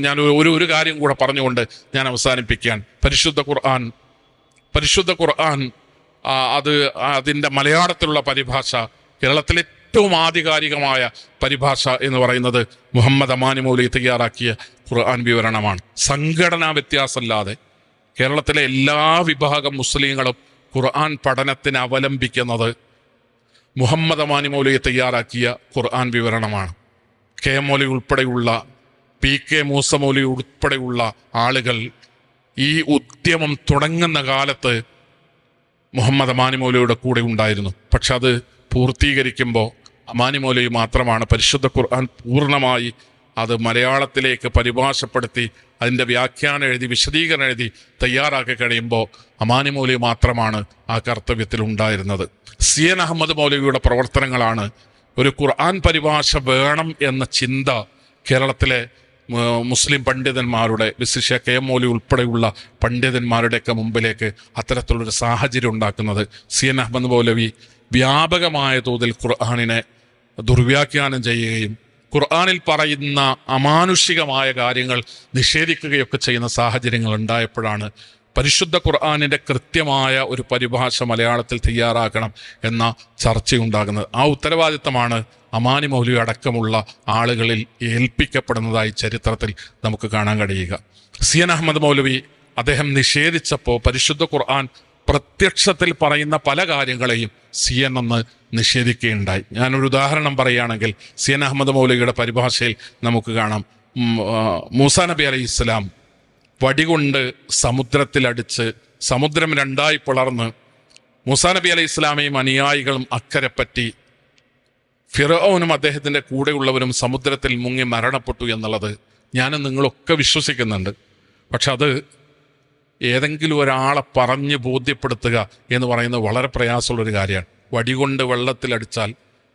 ഞാൻ ഒരു കാര്യം കൂടെ പറഞ്ഞുകൊണ്ട് ഞാൻ അവസാനിപ്പിക്കാൻ. പരിശുദ്ധ ഖുർആൻ അതിൻ്റെ മലയാളത്തിലുള്ള പരിഭാഷ, കേരളത്തിലെ ഏറ്റവും ആധികാരികമായ പരിഭാഷ എന്ന് പറയുന്നത് മുഹമ്മദ് അമാനി മൗലവി തയ്യാറാക്കിയ ഖുർആൻ വിവരണമാണ്. സംഘടനാ വ്യത്യാസമില്ലാതെ കേരളത്തിലെ എല്ലാ വിഭാഗം മുസ്ലിങ്ങളും ഖുർആൻ പഠനത്തിന് അവലംബിക്കുന്നത് മുഹമ്മദ് അമാനി മൗലവി തയ്യാറാക്കിയ ഖുർആൻ വിവരണമാണ്. കെ മൗലവി ഉൾപ്പെടെയുള്ള, PK മൂസ മൗലവി ഉൾപ്പെടെയുള്ള ആളുകൾ ഈ ഉദ്യമം തുടങ്ങുന്ന കാലത്ത് മുഹമ്മദ് അമാനി മൗലവിയുടെ കൂടെ ഉണ്ടായിരുന്നു. പക്ഷെ അത് പൂർത്തീകരിക്കുമ്പോൾ അമാനി മൗലവി മാത്രമാണ് പരിശുദ്ധ ഖുർആൻ പൂർണ്ണമായി അത് മലയാളത്തിലേക്ക് പരിഭാഷപ്പെടുത്തി അതിൻ്റെ വ്യാഖ്യാനം എഴുതി, വിശദീകരണം എഴുതി തയ്യാറാക്കി കഴിയുമ്പോൾ അമാനി മൗലവി മാത്രമാണ് ആ കർത്തവ്യത്തിൽ ഉണ്ടായിരുന്നത്. CN അഹമ്മദ് മൗലവിയുടെ പ്രവർത്തനങ്ങളാണ് ഒരു ഖുർആൻ പരിഭാഷ വേണം എന്ന ചിന്ത കേരളത്തിലെ മുസ്ലിം പണ്ഡിതന്മാരുടെ, വിശിഷ്യ KM മൗലവി ഉൾപ്പെടെയുള്ള പണ്ഡിതന്മാരുടെയൊക്കെ മുമ്പിലേക്ക് അത്തരത്തിലുള്ളൊരു സാഹചര്യം ഉണ്ടാക്കുന്നത്. CN അഹമ്മദ് മൗലവി വ്യാപകമായ തോതിൽ ഖുർആനിനെ ദുർവ്യാഖ്യാനം ചെയ്യുകയും ഖുർആനിൽ പറയുന്ന അമാനുഷികമായ കാര്യങ്ങൾ നിഷേധിക്കുകയൊക്കെ ചെയ്യുന്ന സാഹചര്യങ്ങൾ ഉണ്ടായപ്പോഴാണ് പരിശുദ്ധ ഖുർആനിൻ്റെ കൃത്യമായ ഒരു പരിഭാഷ മലയാളത്തിൽ തയ്യാറാക്കണം എന്ന ചർച്ചയുണ്ടാകുന്നത്. ആ ഉത്തരവാദിത്തമാണ് അമാനി മൗലവി അടക്കമുള്ള ആളുകളിൽ ഏൽപ്പിക്കപ്പെടുന്നതായി ചരിത്രത്തിൽ നമുക്ക് കാണാൻ കഴിയുക. CN അഹമ്മദ് മൗലവി അദ്ദേഹം നിഷേധിച്ചപ്പോൾ പരിശുദ്ധ ഖുർആൻ പ്രത്യക്ഷത്തിൽ പറയുന്ന പല കാര്യങ്ങളെയും CN ഒന്ന് നിഷേധിക്കുകയുണ്ടായി. ഞാനൊരു ഉദാഹരണം പറയുകയാണെങ്കിൽ, CN അഹമ്മദ് മൗലവിയുടെ പരിഭാഷയിൽ നമുക്ക് കാണാം, മൂസാ നബി അലൈഹി ഇസ്ലാം വടികൊണ്ട് സമുദ്രത്തിലടിച്ച് സമുദ്രം 2ആയി പിളർന്ന് മൂസാ നബി അലൈഹി ഇസ്ലാമയും അനുയായികളും അക്കരെ പറ്റി ഫിർഔനും അദ്ദേഹത്തിൻ്റെ കൂടെയുള്ളവരും സമുദ്രത്തിൽ മുങ്ങി മരണപ്പെട്ടു എന്നുള്ളത് ഞാനും നിങ്ങളൊക്കെ വിശ്വസിക്കുന്നുണ്ട്. പക്ഷെ അത് ഏതെങ്കിലും ഒരാളെ പറഞ്ഞ് ബോധ്യപ്പെടുത്തുക എന്ന് പറയുന്നത് വളരെ പ്രയാസമുള്ളൊരു കാര്യമാണ്. വടികൊണ്ട് വെള്ളത്തിലടിച്ചാൽ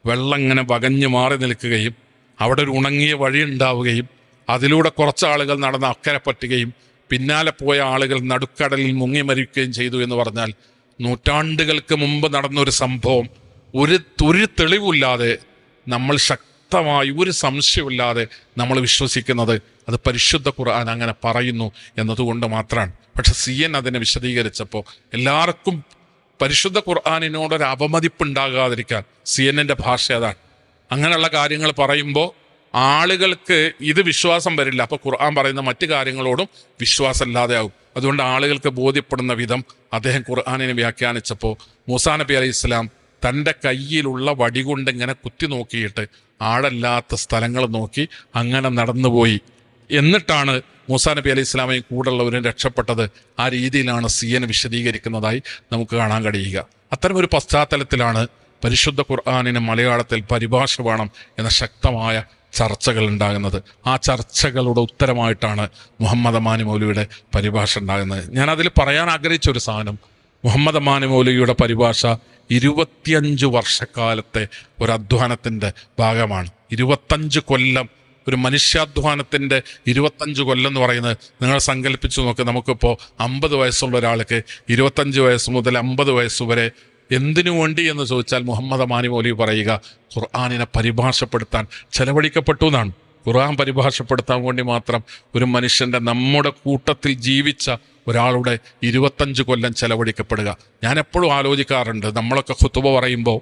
വെള്ളം ഇങ്ങനെ വകഞ്ഞു മാറി നിൽക്കുകയും അവിടെ ഒരു ഉണങ്ങിയ വഴി ഉണ്ടാവുകയും അതിലൂടെ കുറച്ച് ആളുകൾ നടന്ന് അക്കരെ പറ്റുകയും പിന്നാലെ പോയ ആളുകൾ നടുക്കടലിൽ മുങ്ങി മരിക്കുകയും ചെയ്തു എന്ന് പറഞ്ഞാൽ നൂറ്റാണ്ടുകൾക്ക് മുമ്പ് നടന്നൊരു സംഭവം ഒരു തെളിവില്ലാതെ നമ്മൾ ശക്തമായി ഒരു സംശയമില്ലാതെ നമ്മൾ വിശ്വസിക്കുന്നത് അത് പരിശുദ്ധ ഖുർആൻ അങ്ങനെ പറയുന്നു എന്നതുകൊണ്ട് മാത്രമാണ്. പക്ഷെ CN അതിനെ വിശദീകരിച്ചപ്പോൾ എല്ലാവർക്കും പരിശുദ്ധ ഖുർആനിനോടൊരു അപമതിപ്പുണ്ടാകാതിരിക്കാൻ CNൻ്റെ ഭാഷ അതാണ്. അങ്ങനെയുള്ള കാര്യങ്ങൾ പറയുമ്പോൾ ആളുകൾക്ക് ഇത് വിശ്വാസം വരില്ല. അപ്പോൾ ഖുർആൻ പറയുന്ന മറ്റു കാര്യങ്ങളോടും വിശ്വാസം ഇല്ലാതെയാവും. അതുകൊണ്ട് ആളുകൾക്ക് ബോധ്യപ്പെടുന്ന വിധം അദ്ദേഹം ഖുർആനിനെ വ്യാഖ്യാനിച്ചപ്പോൾ മൂസാ നബി അലൈഹി ഇസ്ലാം തൻ്റെ കയ്യിലുള്ള വടി കൊണ്ട് ഇങ്ങനെ കുത്തി നോക്കിയിട്ട് ആഴല്ലാത്ത സ്ഥലങ്ങൾ നോക്കി അങ്ങനെ നടന്നുപോയി. എന്നിട്ടാണ് മൂസാ നബി അലൈഹി ഇസ്ലാമയും കൂടെയുള്ളവരും രക്ഷപ്പെട്ടത്. ആ രീതിയിലാണ് സിയൻ വിശദീകരിക്കുന്നതായി നമുക്ക് കാണാൻ കഴിയുക. അത്തരമൊരു പശ്ചാത്തലത്തിലാണ് പരിശുദ്ധ ഖുർആനിന് മലയാളത്തിൽ പരിഭാഷ വേണം എന്ന ശക്തമായ ചർച്ചകൾ ഉണ്ടാകുന്നത്. ആ ചർച്ചകളുടെ ഉത്തരമായിട്ടാണ് മുഹമ്മദ് അമാനി മൗലവിയുടെ പരിഭാഷ ഉണ്ടാകുന്നത്. ഞാനതിൽ പറയാൻ ആഗ്രഹിച്ച ഒരു സാധനം, മുഹമ്മദ് അമാനി മൗലവിയുടെ പരിഭാഷ 25 വർഷക്കാലത്തെ ഒരു അധ്വാനത്തിൻ്റെ ഭാഗമാണ്. 25 കൊല്ലം, ഒരു മനുഷ്യാധ്വാനത്തിൻ്റെ 25 കൊല്ലം എന്ന് പറയുന്നത് നിങ്ങൾ സങ്കല്പിച്ചു നോക്ക്. നമുക്കിപ്പോൾ 50 വയസ്സുള്ള ഒരാൾക്ക് 25 വയസ്സ് മുതൽ 50 വയസ്സ് വരെ എന്തിനു വേണ്ടി എന്ന് ചോദിച്ചാൽ മുഹമ്മദ് അമാനി മൗലവി പറയുക ഖുർആനിനെ പരിഭാഷപ്പെടുത്താൻ ചെലവഴിക്കപ്പെട്ടു എന്നാണ്. ഖുർആൻ പരിഭാഷപ്പെടുത്താൻ വേണ്ടി മാത്രം ഒരു മനുഷ്യൻ്റെ, നമ്മുടെ കൂട്ടത്തിൽ ജീവിച്ച ഒരാളുടെ 25 കൊല്ലം ചെലവഴിക്കപ്പെടുക. ഞാൻ എപ്പോഴും ആലോചിക്കാറുണ്ട്, നമ്മളൊക്കെ ഖുതുബ പറയുമ്പോൾ,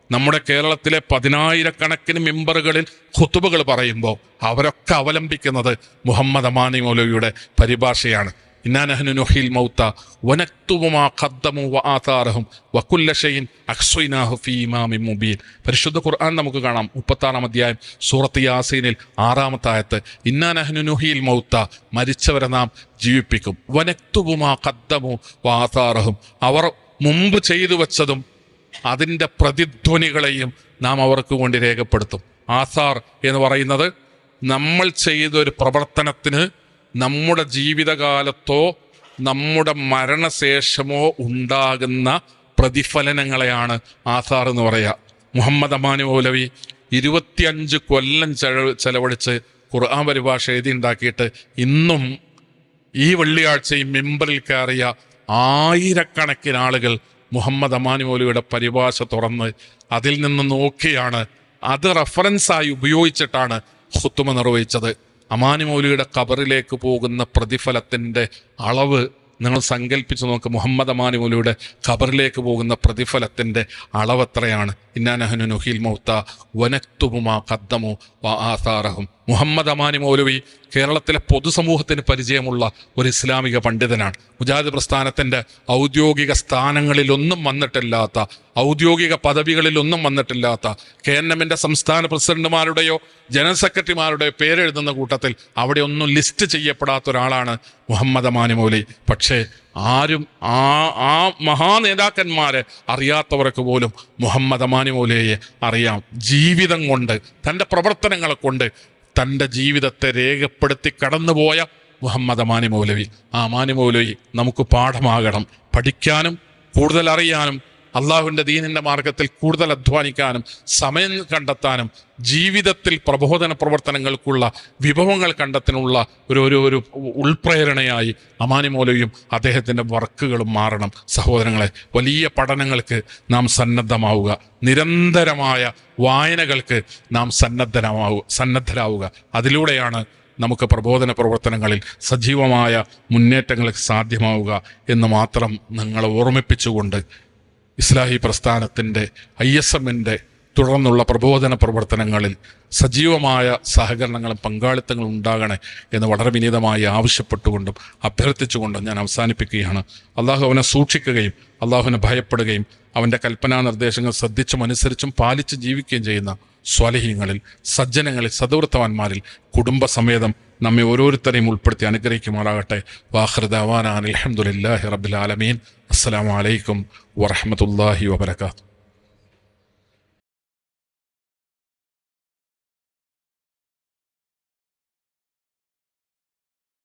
നമ്മുടെ കേരളത്തിലെ 10,000-കണക്കിന് മെമ്പറുകളിൽ ഖുതുബകൾ പറയുമ്പോൾ അവരൊക്കെ അവലംബിക്കുന്നത് മുഹമ്മദ് അമാനി മൗലവിയുടെ പരിഭാഷയാണ്. ഇന്നാ നഹ്നു നുഹ്യിൽ മൗത വനക്തുബു മാ ഖദ്ദമു വആതാറഹും വകുല്ല ഷൈഇൻ അഹ്സൈനാഹു ഫീ ഇമാമിൻ മുബീൻ. പരിശുദ്ധ ഖുർആൻ നമുക്ക് കാണാം 36-ാം അധ്യായം സൂറത്ത് യാസീനിൽ 6-ാമത്തെ ആയത്ത്. ഇന്നാ നഹ്നു നുഹ്യിൽ മൗത, മരിച്ചവരെ നാം ജീവിപ്പിക്കും. വനക്തുബു മാ ഖദ്ദമു വആതാറഹും, അവർ മുമ്പ് ചെയ്തു വച്ചതും അതിൻ്റെ പ്രതിധ്വനികളെയും നാം അവർക്ക് വേണ്ടി രേഖപ്പെടുത്തും. ആസാർ എന്ന് പറയുന്നത് നമ്മൾ ചെയ്തൊരു പ്രവർത്തനത്തിന് നമ്മുടെ ജീവിതകാലത്തോ നമ്മുടെ മരണശേഷമോ ഉണ്ടാകുന്ന പ്രതിഫലനങ്ങളെയാണ് ആസാർ എന്ന് പറയുക. മുഹമ്മദ് അമാനി മൗലവി 25 കൊല്ലം ചെലവഴിച്ച് ഖുർആൻ പരിഭാഷ എഴുതി ഉണ്ടാക്കിയിട്ട് ഇന്നും ഈ വെള്ളിയാഴ്ചയും മിമ്പറിൽ കയറിയ ആയിരക്കണക്കിന് ആളുകൾ മുഹമ്മദ് അമാനി മൗലവിയുടെ പരിഭാഷ തുറന്ന് അതിൽ നിന്ന് നോക്കിയാണ്, അത് റെഫറൻസായി ഉപയോഗിച്ചിട്ടാണ് ഖുതുബ നിർവഹിച്ചത്. അമാനി മൗലവിയുടെ ഖബറിലേക്ക് പോകുന്ന പ്രതിഫലത്തിൻ്റെ അളവ് നിങ്ങൾ സങ്കല്പിച്ച് നോക്ക്. മുഹമ്മദ് അമാനി മൗലവിയുടെ ഖബറിലേക്ക് പോകുന്ന പ്രതിഫലത്തിൻ്റെ അളവ് എത്രയാണ്? ഇന്നാ നഹ്നു നുഹ്യിൽ മൗത വനക്തുബു മാ ഖദ്ദമു വആതാറഹും. മുഹമ്മദ് അമാനി മൗലവി കേരളത്തിലെ പൊതുസമൂഹത്തിന് പരിചയമുള്ള ഒരു ഇസ്ലാമിക പണ്ഡിതനാണ്. മുജാഹിദ് പ്രസ്ഥാനത്തിൻ്റെ ഔദ്യോഗിക സ്ഥാനങ്ങളിലൊന്നും വന്നിട്ടില്ലാത്ത, ഔദ്യോഗിക പദവികളിലൊന്നും വന്നിട്ടില്ലാത്ത, KNM സംസ്ഥാന പ്രസിഡന്റുമാരുടെയോ ജനറൽ സെക്രട്ടറിമാരുടെയോ പേരെഴുതുന്ന കൂട്ടത്തിൽ അവിടെ ഒന്നും ലിസ്റ്റ് ചെയ്യപ്പെടാത്ത ഒരാളാണ് മുഹമ്മദ് അമാനി മൗലവി. പക്ഷേ ആരും ആ മഹാനേതാക്കന്മാരെ അറിയാത്തവർക്ക് പോലും മുഹമ്മദ് അമാനി മൗലവിയെ അറിയാം. ജീവിതം കൊണ്ട്, തൻ്റെ പ്രവർത്തനങ്ങളെ കൊണ്ട് തൻ്റെ ജീവിതത്തെ രേഖപ്പെടുത്തി കടന്നുപോയ മുഹമ്മദ് അമാനി മൗലവി. ആ അമാനി മൗലവി നമുക്ക് പാഠമാകണം. പഠിക്കാനും കൂടുതൽ അറിയാനും അള്ളാഹുവിൻ്റെ ദീനിൻ്റെ മാർഗത്തിൽ കൂടുതൽ അധ്വാനിക്കാനും സമയം കണ്ടെത്താനും ജീവിതത്തിൽ പ്രബോധന പ്രവർത്തനങ്ങൾക്കുള്ള വിഭവങ്ങൾ കണ്ടെത്താനുള്ള ഒരു ഉൾപ്രേരണയായി അമാനി മൗലവിയും അദ്ദേഹത്തിൻ്റെ വർക്കുകളും മാറണം. സഹോദരങ്ങളെ, വലിയ പഠനങ്ങൾക്ക് നാം സന്നദ്ധമാവുക. നിരന്തരമായ വായനകൾക്ക് നാം സന്നദ്ധരാവുക. അതിലൂടെയാണ് നമുക്ക് പ്രബോധന പ്രവർത്തനങ്ങളിൽ സജീവമായ മുന്നേറ്റങ്ങൾക്ക് സാധ്യമാവുക എന്ന് മാത്രം നിങ്ങളെ ഓർമ്മിപ്പിച്ചുകൊണ്ട് ഇസ്ലാഹി പ്രസ്ഥാനത്തിൻ്റെ ISMൻ്റെ തുടർന്നുള്ള പ്രബോധന പ്രവർത്തനങ്ങളിൽ സജീവമായ സഹകരണങ്ങളും പങ്കാളിത്തങ്ങളും ഉണ്ടാകണേ എന്ന് വളരെ വിനീതമായി ആവശ്യപ്പെട്ടുകൊണ്ടും അഭ്യർത്ഥിച്ചുകൊണ്ടും ഞാൻ അവസാനിപ്പിക്കുകയാണ്. അള്ളാഹു അവനെ സൂക്ഷിക്കുകയും അള്ളാഹുവിനെ ഭയപ്പെടുകയും അവൻ്റെ കൽപ്പനാ നിർദ്ദേശങ്ങൾ ശ്രദ്ധിച്ചും അനുസരിച്ചും പാലിച്ച് ജീവിക്കുകയും ചെയ്യുന്ന സ്വാലിഹീങ്ങളിൽ, സജ്ജനങ്ങളിൽ, സദവൃത്തവാന്മാരിൽ കുടുംബസമേതം നമ്മെ ഓരോരുത്തരെയും ഉൾപ്പെടുത്തി അനുഗ്രഹിക്കുമാറാകട്ടെ. വാഖിറു ദഅവാനാ അൽഹംദുലില്ലാഹി റബ്ബിൽ ആലമീൻ. അസ്സലാമു അലൈക്കും വറഹ്മത്തുള്ളാഹി വബറകാതുഹു.